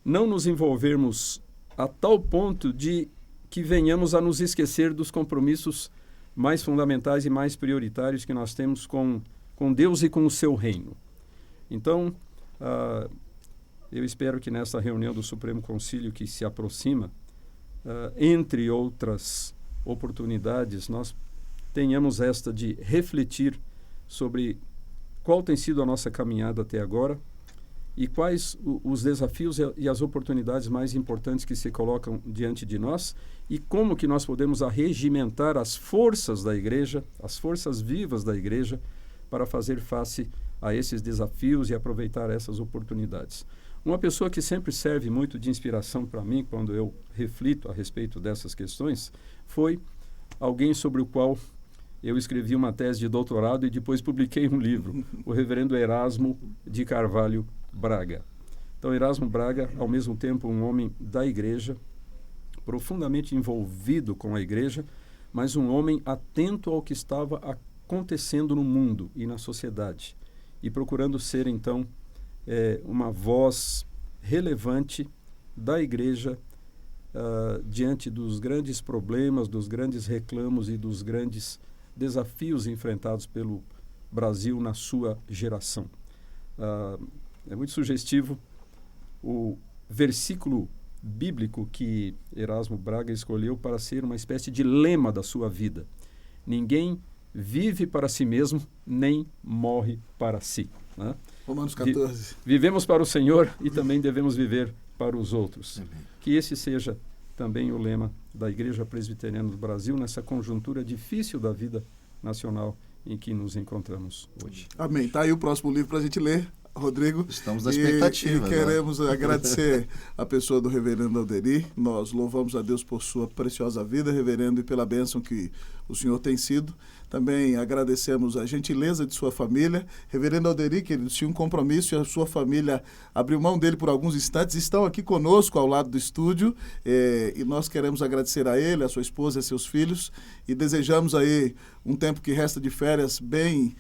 Speaker 4: não nos envolvermos a tal ponto de que venhamos a nos esquecer dos compromissos mais fundamentais e mais prioritários que nós temos com Deus e com o seu reino. Então, eu espero que nessa reunião do Supremo Concílio que se aproxima, entre outras oportunidades, nós tenhamos esta de refletir sobre qual tem sido a nossa caminhada até agora e quais os desafios e as oportunidades mais importantes que se colocam diante de nós e como que nós podemos arregimentar as forças da igreja, as forças vivas da igreja, para fazer face a esses desafios e aproveitar essas oportunidades. Uma pessoa que sempre serve muito de inspiração para mim quando eu reflito a respeito dessas questões foi alguém sobre o qual eu escrevi uma tese de doutorado e depois publiquei um livro, o reverendo Erasmo de Carvalho Braga. Então, Erasmo Braga, ao mesmo tempo um homem da igreja, profundamente envolvido com a igreja, mas um homem atento ao que estava acontecendo no mundo e na sociedade, e procurando ser, então, uma voz relevante da igreja diante dos grandes problemas, dos grandes reclamos e dos grandes desafios enfrentados pelo Brasil na sua geração. É muito sugestivo o versículo bíblico que Erasmo Braga escolheu para ser uma espécie de lema da sua vida. Ninguém vive para si mesmo, nem morre para si. Né?
Speaker 2: Romanos 14.
Speaker 4: Vivemos para o Senhor e também devemos viver para os outros. Amém. Que esse seja também o lema da Igreja Presbiteriana do Brasil nessa conjuntura difícil da vida nacional em que nos encontramos hoje.
Speaker 2: Amém. Está aí o próximo livro para a gente ler, Rodrigo.
Speaker 3: Estamos na expectativa.
Speaker 2: E queremos agradecer a pessoa do reverendo Alderi. Nós louvamos a Deus por sua preciosa vida, reverendo, e pela bênção que o senhor tem sido. Também agradecemos a gentileza de sua família. Reverendo Alderi, que ele tinha um compromisso e a sua família abriu mão dele por alguns instantes. Estão aqui conosco ao lado do estúdio e nós queremos agradecer a ele, a sua esposa e a seus filhos e desejamos aí um tempo que resta de férias bem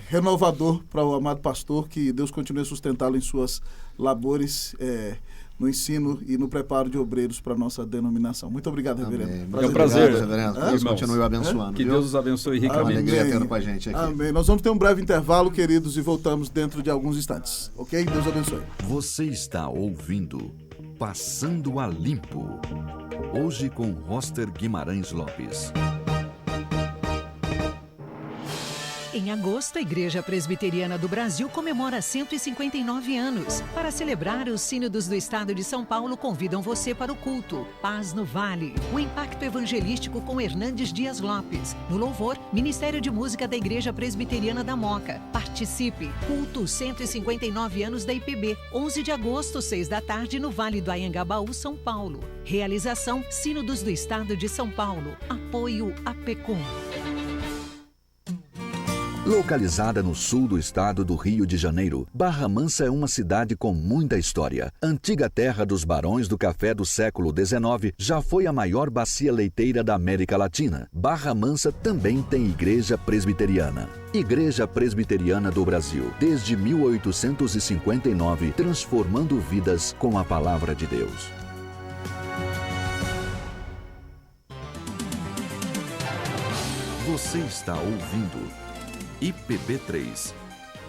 Speaker 2: renovador para o amado pastor, que Deus continue a sustentá-lo em suas labores no ensino e no preparo de obreiros para a nossa denominação. Muito obrigado, reverendo.
Speaker 4: É um prazer,
Speaker 3: reverendo. Deus continue abençoando.
Speaker 4: Que Deus os abençoe ricamente.
Speaker 3: Alegria tendo com a gente aqui.
Speaker 2: Amém. Nós vamos ter um breve intervalo, queridos, e voltamos dentro de alguns instantes. Ok? Deus abençoe.
Speaker 1: Você está ouvindo Passando a Limpo. Hoje com Roster Guimarães Lopes.
Speaker 5: Em agosto, a Igreja Presbiteriana do Brasil comemora 159 anos. Para celebrar, os sínodos do Estado de São Paulo convidam você para o culto Paz no Vale, o impacto evangelístico com Hernandes Dias Lopes. No louvor, Ministério de Música da Igreja Presbiteriana da Moca. Participe! Culto 159 anos da IPB, 11 de agosto, 6 da tarde, no Vale do Anhangabaú, São Paulo. Realização Sínodos do Estado de São Paulo. Apoio APECOM.
Speaker 6: Localizada no sul do estado do Rio de Janeiro, Barra Mansa é uma cidade com muita história. Antiga terra dos barões do café do século XIX, já foi a maior bacia leiteira da América Latina. Barra Mansa também tem igreja presbiteriana. Igreja Presbiteriana do Brasil, desde 1859, transformando vidas com a palavra de Deus.
Speaker 1: Você está ouvindo IPB3,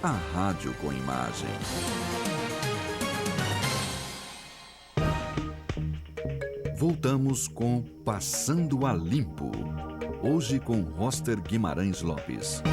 Speaker 1: a rádio com imagem. Voltamos com Passando a Limpo. Hoje com Roster Guimarães Lopes.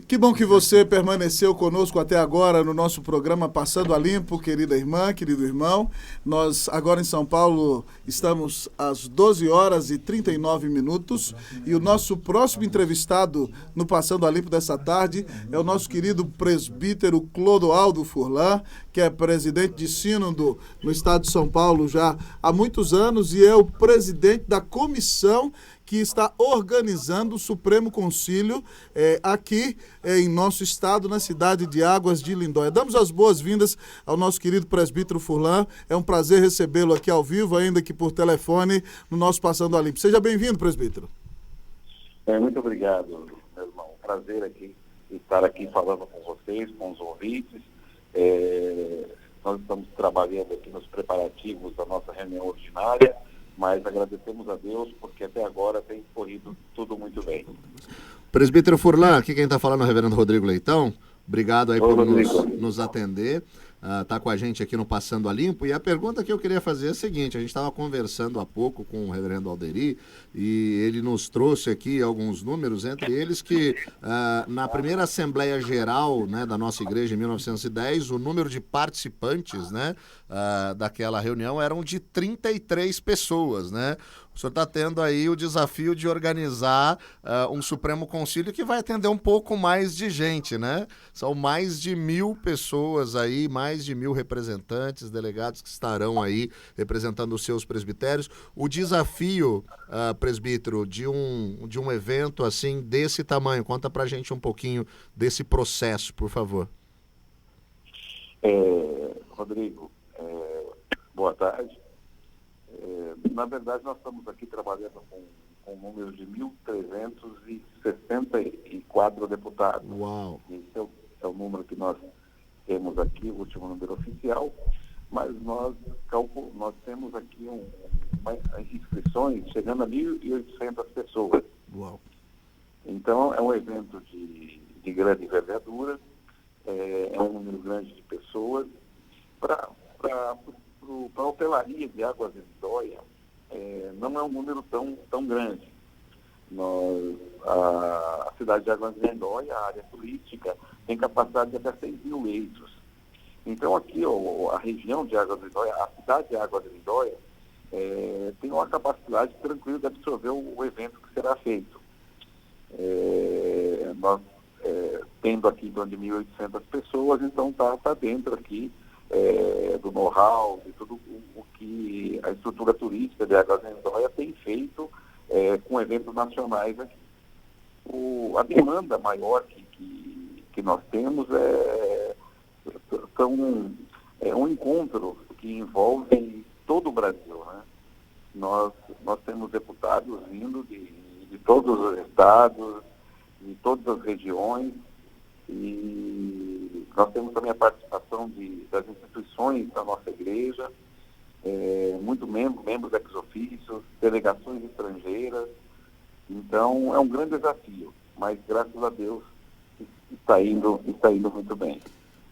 Speaker 2: Que bom que você permaneceu conosco até agora no nosso programa Passando a Limpo, querida irmã, querido irmão. Nós agora em São Paulo estamos às 12h39 e o nosso próximo entrevistado no Passando a Limpo dessa tarde é o nosso querido presbítero Clodoaldo Furlan, que é presidente de sínodo no estado de São Paulo já há muitos anos e é o presidente da comissão que está organizando o Supremo Concílio aqui em nosso estado, na cidade de Águas de Lindóia. Damos as boas-vindas ao nosso querido presbítero Furlan. É um prazer recebê-lo aqui ao vivo, ainda que por telefone, no nosso Passando a Limpo. Seja bem-vindo, presbítero.
Speaker 7: Muito obrigado, meu irmão. Prazer aqui estar aqui falando com vocês, com os ouvintes. Nós estamos trabalhando aqui nos preparativos da nossa reunião ordinária, mas agradecemos a Deus porque até agora tem corrido tudo muito bem.
Speaker 3: Presbítero Furlan, aqui quem está falando é o reverendo Rodrigo Leitão. Obrigado aí por nos atender. Está com a gente aqui no Passando a Limpo. E a pergunta que eu queria fazer é a seguinte: a gente estava conversando há pouco com o reverendo Alderi e ele nos trouxe aqui alguns números, entre eles que na primeira Assembleia Geral, né, da nossa igreja em 1910, o número de participantes, né, daquela reunião eram de 33 pessoas, né? O senhor está tendo aí o desafio de organizar um Supremo Concílio que vai atender um pouco mais de gente, né? São mais de 1.000 pessoas aí, mais mais de 1.000 representantes, delegados que estarão aí representando os seus presbitérios. O desafio, presbítero, de um evento assim desse tamanho, conta pra gente um pouquinho desse processo, por favor.
Speaker 7: Rodrigo, boa tarde. Na verdade, nós estamos aqui trabalhando com um número de 1.364 deputados.
Speaker 3: Uau!
Speaker 7: Esse é o número que nós temos aqui, o último número oficial, mas nós temos aqui inscrições chegando a 1.800 pessoas.
Speaker 2: Uau!
Speaker 7: Então, é um evento de grande envergadura, é um número grande de pessoas. Para a hotelaria de Águas de Lindóia, não é um número tão grande. A cidade de Águas de Lindóia, a área turística, tem capacidade de até 6.000 leitos. Então, aqui, a região de Águas de Lindóia, a cidade de Águas de Lindóia, tem uma capacidade tranquila de absorver o evento que será feito. Nós, tendo aqui em torno de 1.800 pessoas, então está dentro aqui do know-how, de tudo o que a estrutura turística de Águas de Lindóia tem feito com eventos nacionais aqui. A demanda maior que nós temos é um encontro que envolve todo o Brasil, né? Nós temos deputados vindo de todos os estados, de todas as regiões, e nós temos também a participação das instituições da nossa igreja, muito membros ex officio, delegações estrangeiras. Então, é um grande desafio, mas graças a Deus está indo muito bem.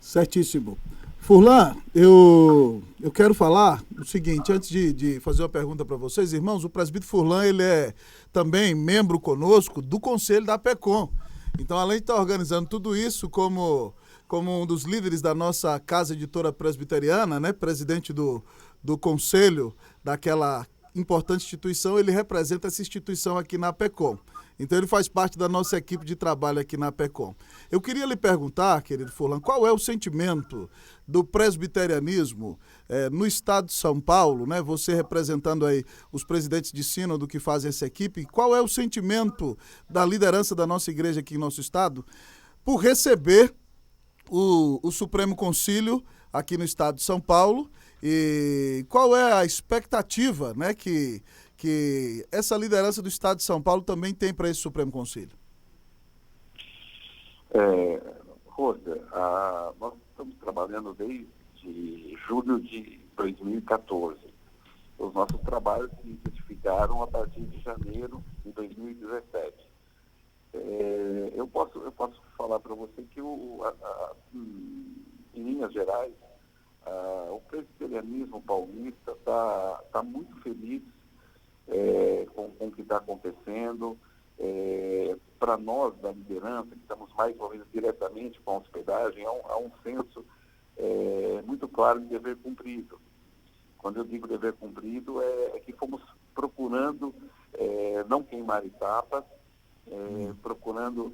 Speaker 2: Certíssimo. Furlan, eu quero falar o seguinte, antes de fazer uma pergunta para vocês, irmãos, o presbítero Furlan, ele é também membro conosco do Conselho da APECOM. Então, além de estar organizando tudo isso como um dos líderes da nossa Casa Editora Presbiteriana, né, presidente do conselho daquela importante instituição, ele representa essa instituição aqui na APECOM. Então, ele faz parte da nossa equipe de trabalho aqui na APECOM. Eu queria lhe perguntar, querido Furlan, qual é o sentimento do presbiterianismo no estado de São Paulo, né? Você representando aí os presidentes de sínodo que fazem essa equipe, qual é o sentimento da liderança da nossa igreja aqui em nosso estado por receber o Supremo Concílio aqui no estado de São Paulo, e qual é a expectativa, né, que essa liderança do estado de São Paulo também tem para esse Supremo Concílio?
Speaker 7: Rosa, nós estamos trabalhando desde julho de 2014. Os nossos trabalhos se intensificaram a partir de janeiro de 2017. Eu posso falar para você que, em linhas gerais, o presbiterianismo paulista está muito feliz com o que está acontecendo. Para nós, da liderança, que estamos mais envolvidos diretamente com a hospedagem, há um senso muito claro de dever cumprido. Quando eu digo dever cumprido, é que fomos procurando não queimar etapas, procurando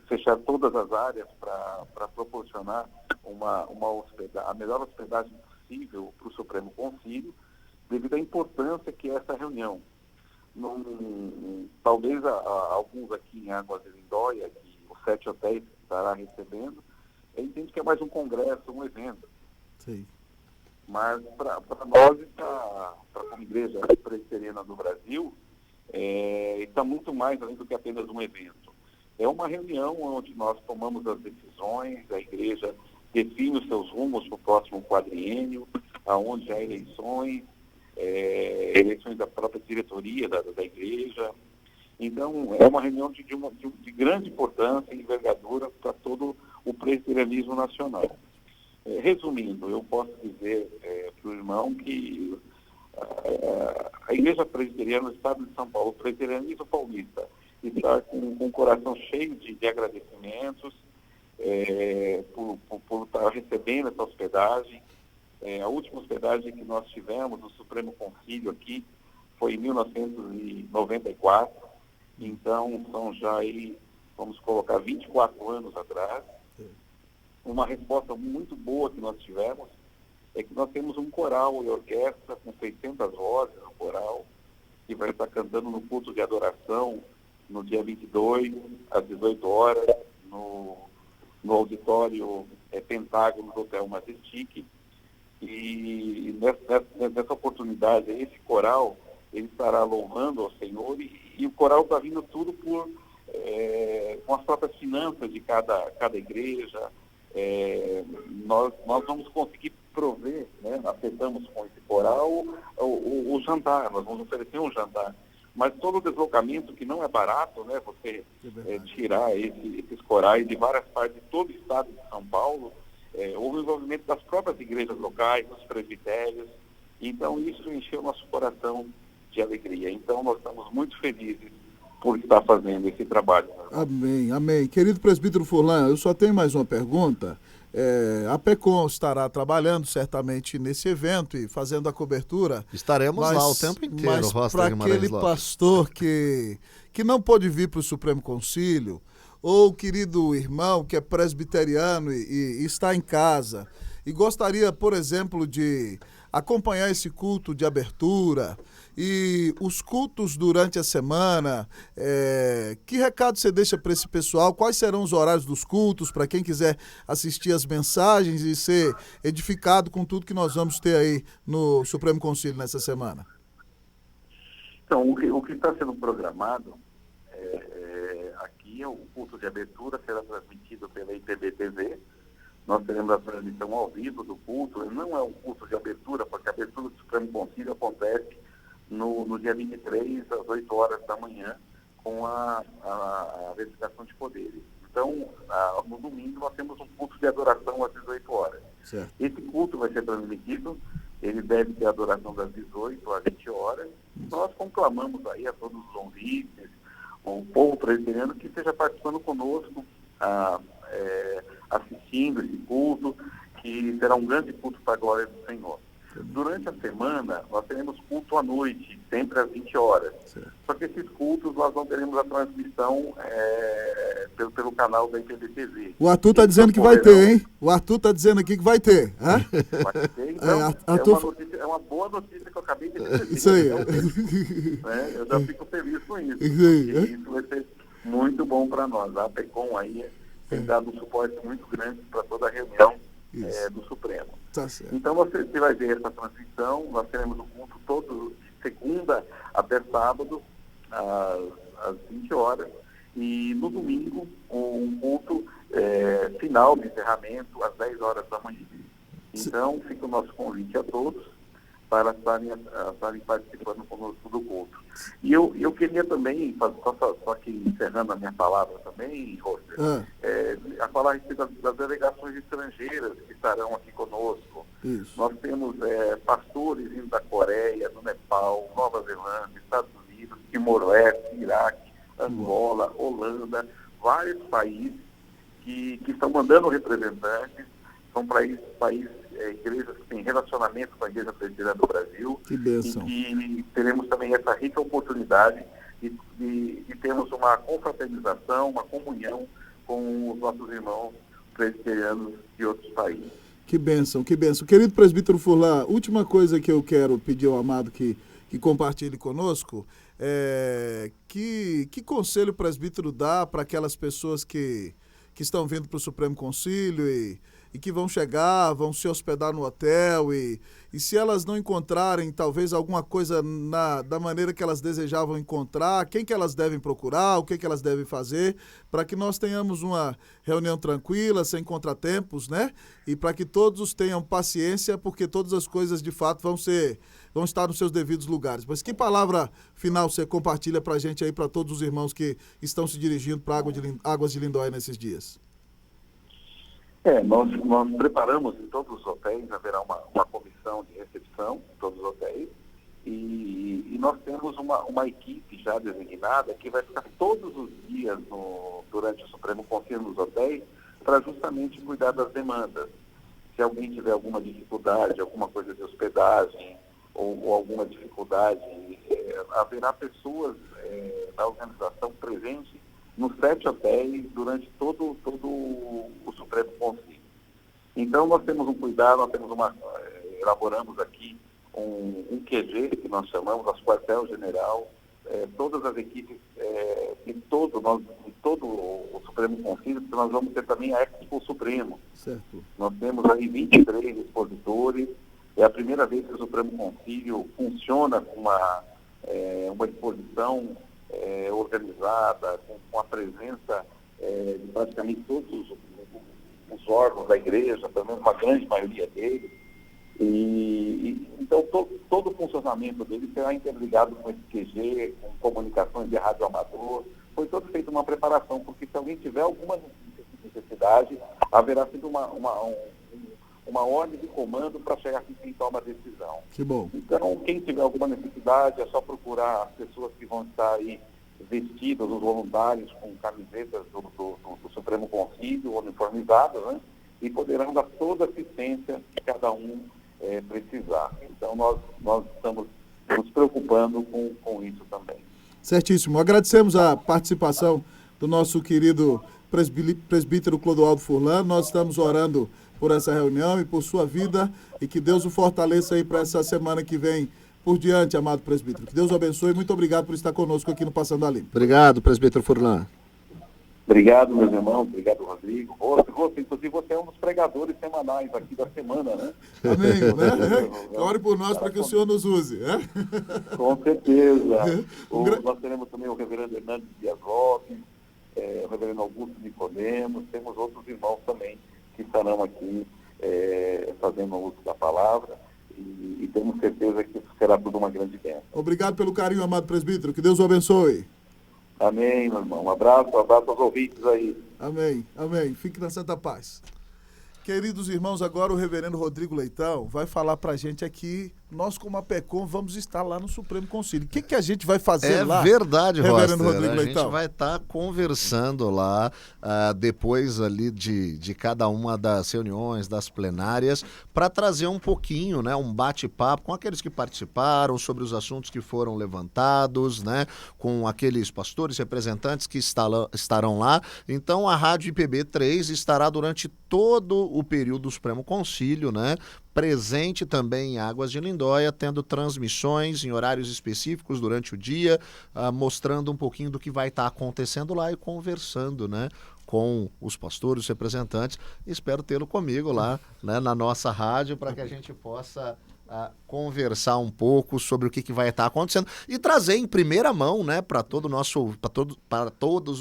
Speaker 7: fechar todas as áreas para proporcionar a melhor hospedagem possível para o Supremo Concílio, devido à importância que é essa reunião. Talvez alguns aqui em Águas de Lindóia, que os 7 hotéis estará recebendo, entende que é mais um congresso, um evento.
Speaker 2: Sim.
Speaker 7: Mas para nós, como igreja presbiteriana do Brasil, está muito mais além do que apenas um evento. É uma reunião onde nós tomamos as decisões, a igreja define os seus rumos para o próximo quadriênio, onde há eleições da própria diretoria da igreja. Então, é uma reunião de grande importância e envergadura para todo o presbiterianismo nacional. Resumindo, eu posso dizer para o irmão que a Igreja Presbiteriana do Estado de São Paulo, o presbiterianismo paulista, está com o coração cheio de agradecimentos por estar recebendo essa hospedagem. A última hospedagem que nós tivemos no Supremo Concílio aqui foi em 1994, então são já aí, vamos colocar, 24 anos atrás. uma resposta muito boa que nós tivemos é que nós temos um coral e orquestra com 600 vozes no coral, que vai estar cantando no culto de adoração no dia 22, às 18 horas, no auditório Pentágono do Hotel Majestic. E nessa oportunidade, esse coral, ele estará louvando ao Senhor, e o coral está vindo tudo com as próprias finanças de cada igreja. Nós vamos conseguir prover, né, afetamos com esse coral o jantar, nós vamos oferecer um jantar. Mas todo o deslocamento, que não é barato, né, você tirar esses corais de várias partes de todo o estado de São Paulo, houve o envolvimento das próprias igrejas locais, dos presbitérios. Então isso encheu nosso coração de alegria. Então nós estamos muito felizes por estar fazendo esse trabalho.
Speaker 2: Amém, amém. Querido presbítero Furlan, eu só tenho mais uma pergunta. A PECOM estará trabalhando certamente nesse evento e fazendo a cobertura.
Speaker 3: Estaremos lá o tempo inteiro,
Speaker 2: mas para aquele pastor que não pôde vir para o Supremo Concílio, ou querido irmão que é presbiteriano e está em casa e gostaria, por exemplo, de acompanhar esse culto de abertura e os cultos durante a semana, que recado você deixa para esse pessoal? Quais serão os horários dos cultos para quem quiser assistir as mensagens e ser edificado com tudo que nós vamos ter aí no Supremo Concílio nessa semana?
Speaker 7: Então, o que está sendo programado aqui, o culto de abertura será transmitido pela IPB-TV. Nós teremos a transmissão ao vivo do culto. Não é um culto de abertura, porque a abertura do Supremo Concílio acontece no dia 23, às 8 horas da manhã, com a verificação de poderes. Então, no domingo, nós temos um culto de adoração às 18 horas.
Speaker 2: Certo.
Speaker 7: Esse culto vai ser transmitido, ele deve ter adoração das 18 às 20 horas. Nós conclamamos aí a todos os convites, o povo presbiteriano que esteja participando conosco, assistindo esse culto, que será um grande culto para a glória do Senhor. Durante a semana, nós teremos culto à noite, sempre às 20 horas.
Speaker 2: Certo.
Speaker 7: Só que esses cultos, nós não teremos a transmissão pelo canal da IPB-TV.
Speaker 2: O Arthur está dizendo que vai ter, hein? O Arthur está dizendo aqui que vai ter.
Speaker 7: Vai ter, então, é uma boa notícia que eu acabei de receber.
Speaker 2: Isso aí.
Speaker 7: Eu já fico feliz com isso.
Speaker 2: Isso aí.
Speaker 7: Isso vai ser muito bom para nós. A PECOM aí tem dado um suporte muito grande para toda a reunião do Supremo.
Speaker 2: Tá certo.
Speaker 7: Então você vai ver essa transmissão. Nós teremos o culto todo de segunda até sábado, às 20 horas. E no domingo, um culto final de encerramento às 10 horas da manhã. Então fica o nosso convite a todos para estarem participando conosco do culto. E eu queria também, só que encerrando a minha palavra também, Roster, a falar a respeito das delegações estrangeiras que estarão aqui conosco.
Speaker 2: Isso.
Speaker 7: Nós temos pastores vindo da Coreia, do Nepal, Nova Zelândia, Estados Unidos, Timor-Leste, Iraque, Angola, Holanda, vários países que estão mandando representantes. São países, igrejas que têm relacionamento com a Igreja Presbiteriana do Brasil.
Speaker 2: Que bênção.
Speaker 7: E teremos também essa rica oportunidade de termos uma confraternização, uma comunhão com os nossos irmãos presbiterianos de outros países.
Speaker 2: Que bênção, que bênção. Querido presbítero Furlan, última coisa que eu quero pedir ao amado que compartilhe conosco, que conselho o presbítero dá para aquelas pessoas que estão vindo para o Supremo Concílio e que vão chegar, vão se hospedar no hotel e se elas não encontrarem talvez alguma coisa da maneira que elas desejavam encontrar, quem que elas devem procurar, o que elas devem fazer, para que nós tenhamos uma reunião tranquila, sem contratempos, né? E para que todos tenham paciência, porque todas as coisas de fato vão estar nos seus devidos lugares. Mas que palavra final você compartilha para a gente aí, para todos os irmãos que estão se dirigindo para Águas de Lindóia nesses dias?
Speaker 7: Nós preparamos em todos os hotéis, haverá uma comissão de recepção em todos os hotéis, e nós temos uma equipe já designada que vai ficar todos os dias durante o Supremo Concílio nos hotéis para justamente cuidar das demandas. Se alguém tiver alguma dificuldade, alguma coisa de hospedagem ou alguma dificuldade, haverá pessoas da organização presentes nos 7 hotéis durante todo o Supremo Concílio. Então, nós temos um cuidado, elaboramos aqui um QG, que nós chamamos, nosso quartel-general, todas as equipes de todo o Supremo Conselho, porque nós vamos ter também a Expo Supremo.
Speaker 2: Certo.
Speaker 7: Nós temos aí 23 expositores, é a primeira vez que o Supremo Conselho funciona com uma exposição organizada, com a presença de praticamente todos os órgãos da igreja, pelo menos uma grande maioria deles. Então, todo o funcionamento dele será interligado com esse QG, com comunicações de rádio amador. Foi todo feito uma preparação, porque se alguém tiver alguma necessidade, haverá sempre uma ordem de comando para chegar aqui quem toma a decisão.
Speaker 2: Que bom.
Speaker 7: Então, quem tiver alguma necessidade, é só procurar as pessoas que vão estar aí vestidas, os voluntários, com camisetas do Supremo Conselho, uniformizadas, né? E poderão dar toda a assistência que cada um precisar. Então, nós estamos nos preocupando com isso também.
Speaker 2: Certíssimo. Agradecemos a participação do nosso querido presbítero Clodoaldo Furlan. Nós estamos orando por essa reunião e por sua vida, e que Deus o fortaleça aí para essa semana que vem por diante, amado presbítero. Que Deus o abençoe. Muito obrigado por estar conosco aqui no Passando a Limpo.
Speaker 3: Obrigado, presbítero Furlan.
Speaker 7: Obrigado, meus irmãos. Obrigado, Rodrigo. Inclusive, você é um dos pregadores semanais aqui da semana, né?
Speaker 2: Amém, né? Ore por nós para que o Senhor nos use, né?
Speaker 7: Com certeza. Nós teremos também o reverendo Hernandes Dias Lopes, o reverendo Augusto Nicodemos, temos outros irmãos também que estarão aqui fazendo uso da palavra, e temos certeza que isso será tudo uma grande bênção.
Speaker 2: Obrigado pelo carinho, amado presbítero. Que Deus o abençoe.
Speaker 7: Amém, meu irmão. Um abraço aos ouvintes aí.
Speaker 2: Amém, amém. Fique na santa paz. Queridos irmãos, agora o reverendo Rodrigo Leitão vai falar pra gente aqui. Nós, como a PECOM, vamos estar lá no Supremo Conselho. O que a gente vai fazer lá?
Speaker 3: É verdade,
Speaker 2: reverendo
Speaker 3: Roster.
Speaker 2: Rodrigo
Speaker 3: A
Speaker 2: Leitão?
Speaker 3: gente vai estar conversando lá depois ali de cada uma das reuniões, das plenárias, para trazer um pouquinho, né, um bate-papo com aqueles que participaram, sobre os assuntos que foram levantados, né, com aqueles pastores representantes que estarão lá. Então, a Rádio IPB3 estará durante todo o período do Supremo Concílio, né, presente também em Águas de Lindóia, tendo transmissões em horários específicos durante o dia, mostrando um pouquinho do que vai estar acontecendo lá e conversando, né, com os pastores, os representantes. Espero tê-lo comigo lá, né, na nossa rádio, para que a gente possa conversar um pouco sobre o que vai estar acontecendo e trazer em primeira mão, né, para todos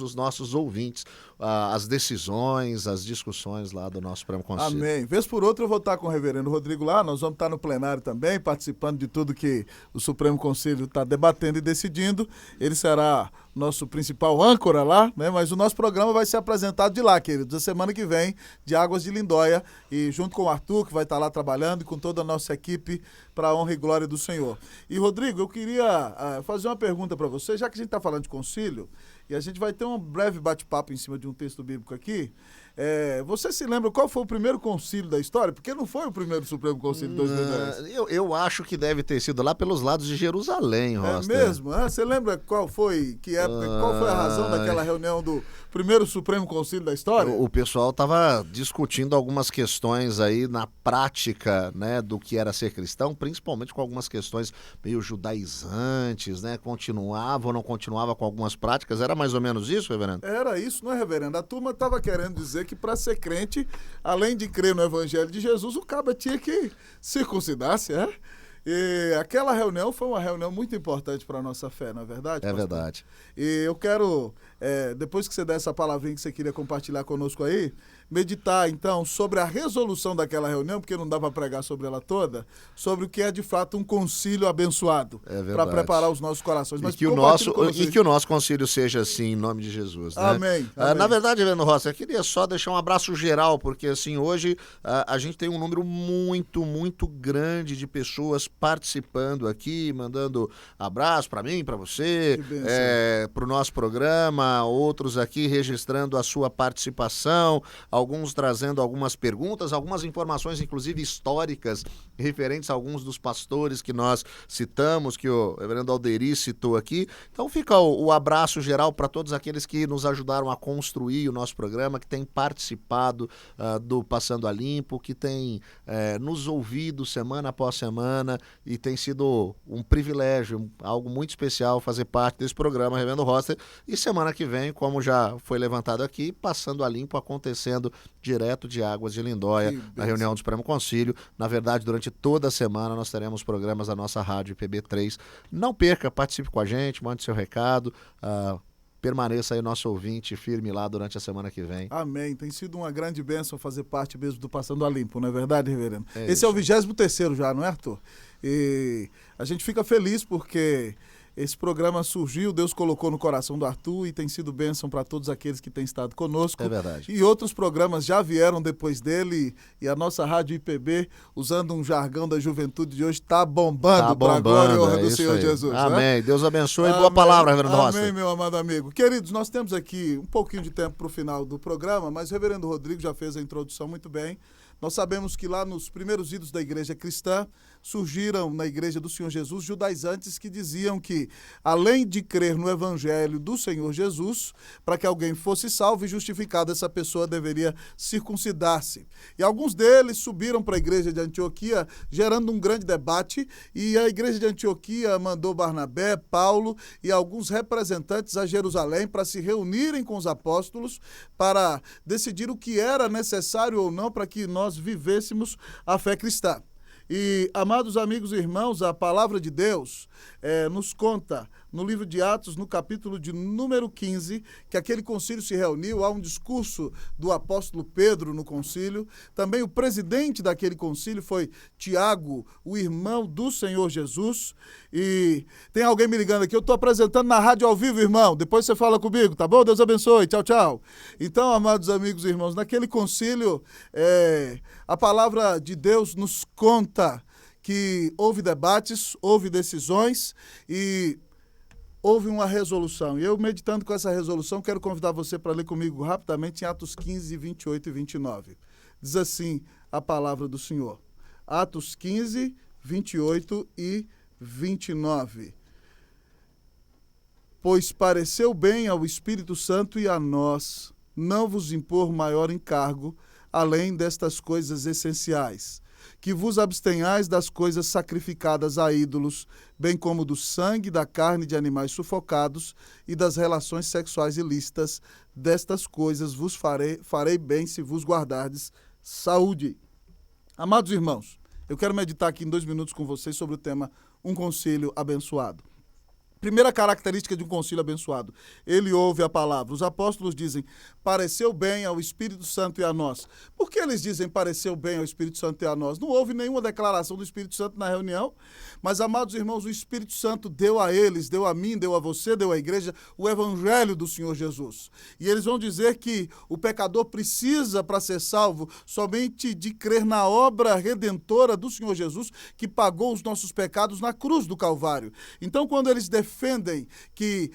Speaker 3: os nossos ouvintes, as decisões, as discussões lá do nosso Supremo Conselho.
Speaker 2: Amém. Vez por outra eu vou estar com o reverendo Rodrigo lá, nós vamos estar no plenário também, participando de tudo que o Supremo Conselho está debatendo e decidindo. Ele será nosso principal âncora lá, né? Mas o nosso programa vai ser apresentado de lá, queridos, a semana que vem, de Águas de Lindóia, e junto com o Arthur, que vai estar lá trabalhando, e com toda a nossa equipe, para a honra e glória do Senhor. E, Rodrigo, eu queria fazer uma pergunta para você, já que a gente está falando de concílio, e a gente vai ter um breve bate-papo em cima de um texto bíblico aqui. Você se lembra qual foi o primeiro concílio da história? Porque não foi o primeiro Supremo Concílio de 2010.
Speaker 3: Eu acho que deve ter sido lá pelos lados de Jerusalém, Roster.
Speaker 2: É mesmo? Você lembra qual foi a razão daquela reunião do primeiro Supremo Concílio da história?
Speaker 3: O pessoal estava discutindo algumas questões aí na prática, né, do que era ser cristão, principalmente com algumas questões meio judaizantes, né? Continuava ou não continuava com algumas práticas. Era mais ou menos isso, reverendo?
Speaker 2: Era isso, não é, reverendo? A turma estava querendo dizer que para ser crente, além de crer no Evangelho de Jesus, o cabra tinha que circuncidar-se, E aquela reunião foi uma reunião muito importante para a nossa fé, não é verdade?
Speaker 3: É
Speaker 2: pastor?
Speaker 3: verdade.
Speaker 2: E eu quero, depois que você der essa palavrinha que você queria compartilhar conosco aí, meditar, então, sobre a resolução daquela reunião, porque não dá para pregar sobre ela toda, sobre o que é, de fato, um concílio abençoado, para preparar os nossos corações. Mas
Speaker 3: que o nosso concílio seja assim, em nome de Jesus. Né?
Speaker 2: Amém. Amém.
Speaker 3: Na verdade, Reverendo Rossi, eu queria só deixar um abraço geral, porque, assim, hoje a gente tem um número muito, muito grande de pessoas participando aqui, mandando abraço para mim, para você, para o nosso programa, outros aqui registrando a sua participação, alguns trazendo algumas perguntas, algumas informações, inclusive históricas, referentes a alguns dos pastores que nós citamos, que o reverendo Alderi citou aqui. Então fica o abraço geral para todos aqueles que nos ajudaram a construir o nosso programa, que têm participado do Passando a Limpo, que têm nos ouvido semana após semana, e tem sido um privilégio, algo muito especial fazer parte desse programa, Reverendo Roster. E semana que vem, como já foi levantado aqui, Passando a Limpo acontecendo direto de Águas de Lindóia, na reunião do Supremo Concílio. Na verdade, durante toda a semana nós teremos programas da nossa rádio IPB3. Não perca, participe com a gente, mande seu recado, permaneça aí nosso ouvinte firme lá durante a semana que vem.
Speaker 2: Amém. Tem sido uma grande bênção fazer parte mesmo do Passando a Limpo, não é verdade, reverendo? Esse
Speaker 3: isso.
Speaker 2: é o 23º já, não é, Arthur? E a gente fica feliz porque esse programa surgiu, Deus colocou no coração do Arthur e tem sido bênção para todos aqueles que têm estado conosco.
Speaker 3: É verdade.
Speaker 2: E outros programas já vieram depois dele e a nossa rádio IPB, usando um jargão da juventude de hoje, está bombando, para a glória e honra do Senhor
Speaker 3: aí.
Speaker 2: Jesus.
Speaker 3: Amém.
Speaker 2: Né?
Speaker 3: Deus abençoe.
Speaker 2: Amém.
Speaker 3: Boa palavra, reverendo Rossi.
Speaker 2: Amém, meu amado amigo. Queridos, nós temos aqui um pouquinho de tempo para o final do programa, mas o reverendo Rodrigo já fez a introdução muito bem. Nós sabemos que lá nos primeiros idos da igreja cristã, surgiram na igreja do Senhor Jesus judaizantes que diziam que, além de crer no evangelho do Senhor Jesus, para que alguém fosse salvo e justificado, essa pessoa deveria circuncidar-se. E alguns deles subiram para a igreja de Antioquia, gerando um grande debate, e a igreja de Antioquia mandou Barnabé, Paulo e alguns representantes a Jerusalém para se reunirem com os apóstolos para decidir o que era necessário ou não para que nós vivêssemos a fé cristã. E, amados amigos e irmãos, a palavra de Deus nos conta, no livro de Atos, no capítulo de número 15, que aquele concílio se reuniu, há um discurso do apóstolo Pedro no concílio. Também o presidente daquele concílio foi Tiago, o irmão do Senhor Jesus. E tem alguém me ligando aqui, eu estou apresentando na rádio ao vivo, irmão, depois você fala comigo, tá bom? Deus abençoe, tchau, tchau. Então, amados amigos e irmãos, naquele concílio, a palavra de Deus nos conta que houve debates, houve decisões e houve uma resolução. E eu, meditando com essa resolução, quero convidar você para ler comigo rapidamente em Atos 15, 28 e 29. Diz assim a palavra do Senhor. Atos 15, 28 e 29. Pois pareceu bem ao Espírito Santo e a nós não vos impor maior encargo, além destas coisas essenciais, que vos abstenhais das coisas sacrificadas a ídolos, bem como do sangue, da carne de animais sufocados e das relações sexuais ilícitas. Destas coisas vos farei bem se vos guardardes saúde. Amados irmãos, eu quero meditar aqui em 2 minutos com vocês sobre o tema Um Concílio Abençoado. Primeira característica de um concílio abençoado, ele ouve a palavra. Os apóstolos dizem, pareceu bem ao Espírito Santo e a nós. Por que eles dizem pareceu bem ao Espírito Santo e a nós? Não houve nenhuma declaração do Espírito Santo na reunião, mas, amados irmãos, o Espírito Santo deu a eles, deu a mim, deu a você, deu à igreja, o evangelho do Senhor Jesus. E eles vão dizer que o pecador precisa, para ser salvo, somente de crer na obra redentora do Senhor Jesus, que pagou os nossos pecados na cruz do Calvário. Então, quando eles defendem que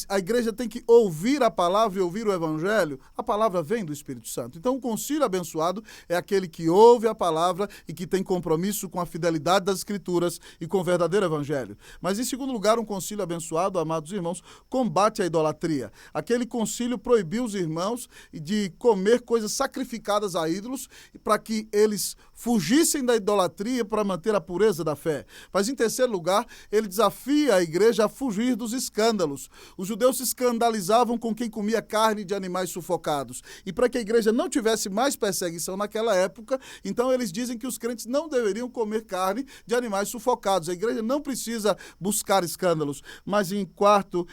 Speaker 2: a igreja tem que ouvir a palavra e ouvir o evangelho, a palavra vem do Espírito Santo. Então, o concílio abençoado é aquele que ouve a palavra e que tem compromisso com a fidelidade das Escrituras e com o verdadeiro evangelho. Mas, em segundo lugar, um concílio abençoado, amados irmãos, combate a idolatria. Aquele concílio proibiu os irmãos de comer coisas sacrificadas a ídolos para que eles fugissem da idolatria para manter a pureza da fé. Mas, em terceiro lugar, ele desafia a igreja a fugir dos escândalos. Os judeus se escandalizavam com quem comia carne de animais sufocados. E para que a igreja não tivesse mais perseguição naquela época, então eles dizem que os crentes não deveriam comer carne de animais sufocados. A igreja não precisa buscar escândalos. Mas em quarto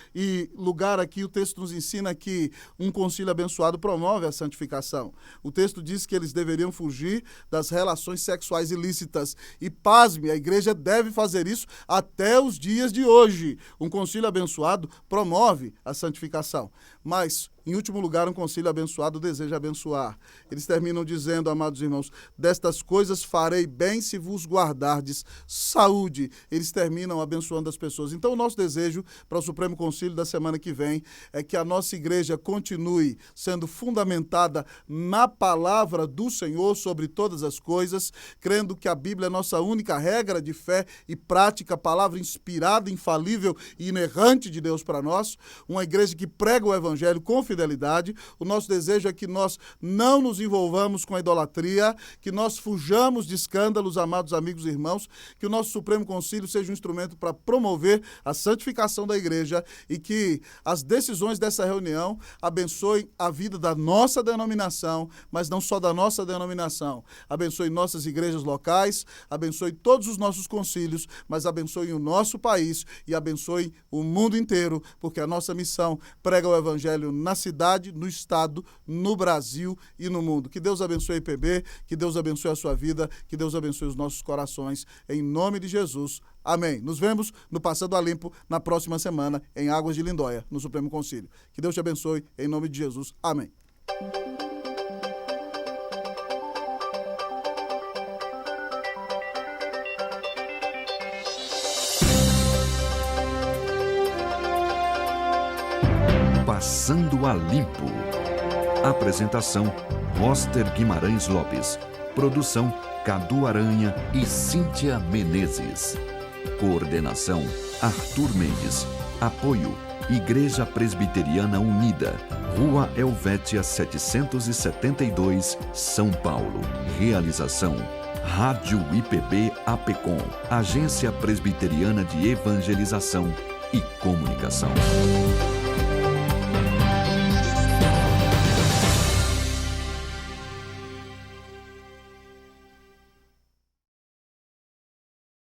Speaker 2: lugar aqui, o texto nos ensina que um concílio abençoado promove a santificação. O texto diz que eles deveriam fugir das relações sexuais ilícitas. E pasme, a igreja deve fazer isso até os dias de hoje. Um concílio abençoado promove a santificação. Mas, em último lugar, um concílio abençoado deseja abençoar. Eles terminam dizendo, amados irmãos, destas coisas farei bem se vos guardardes saúde. Eles terminam abençoando as pessoas. Então, o nosso desejo para o Supremo Concílio da semana que vem é que a nossa igreja continue sendo fundamentada na palavra do Senhor sobre todas as coisas, crendo que a Bíblia é nossa única regra de fé e prática, palavra inspirada, infalível e inerrante de Deus para nós. Uma igreja que prega o Evangelho com fidelidade. O nosso desejo é que nós não nos envolvamos com a idolatria, que nós fujamos de escândalos, amados amigos e irmãos, que o nosso Supremo Concílio seja um instrumento para promover a santificação da igreja e que as decisões dessa reunião abençoem a vida da nossa denominação, mas não só da nossa denominação. Abençoe nossas igrejas locais, abençoe todos os nossos concílios, mas abençoe o nosso país e abençoe o mundo inteiro, porque a nossa missão prega o Evangelho na cidade, no estado, no Brasil e no mundo. Que Deus abençoe a IPB, que Deus abençoe a sua vida, que Deus abençoe os nossos corações, em nome de Jesus. Amém. Nos vemos no Passando a Limpo na próxima semana, em Águas de Lindóia, no Supremo Concílio. Que Deus te abençoe, em nome de Jesus. Amém.
Speaker 1: Passando a Limpo. Apresentação: Roster Guimarães Lopes. Produção: Cadu Aranha e Cíntia Menezes. Coordenação: Arthur Mendes. Apoio: Igreja Presbiteriana Unida, Rua Helvétia 772, São Paulo. Realização: Rádio IPB APECOM, Agência Presbiteriana de Evangelização e Comunicação.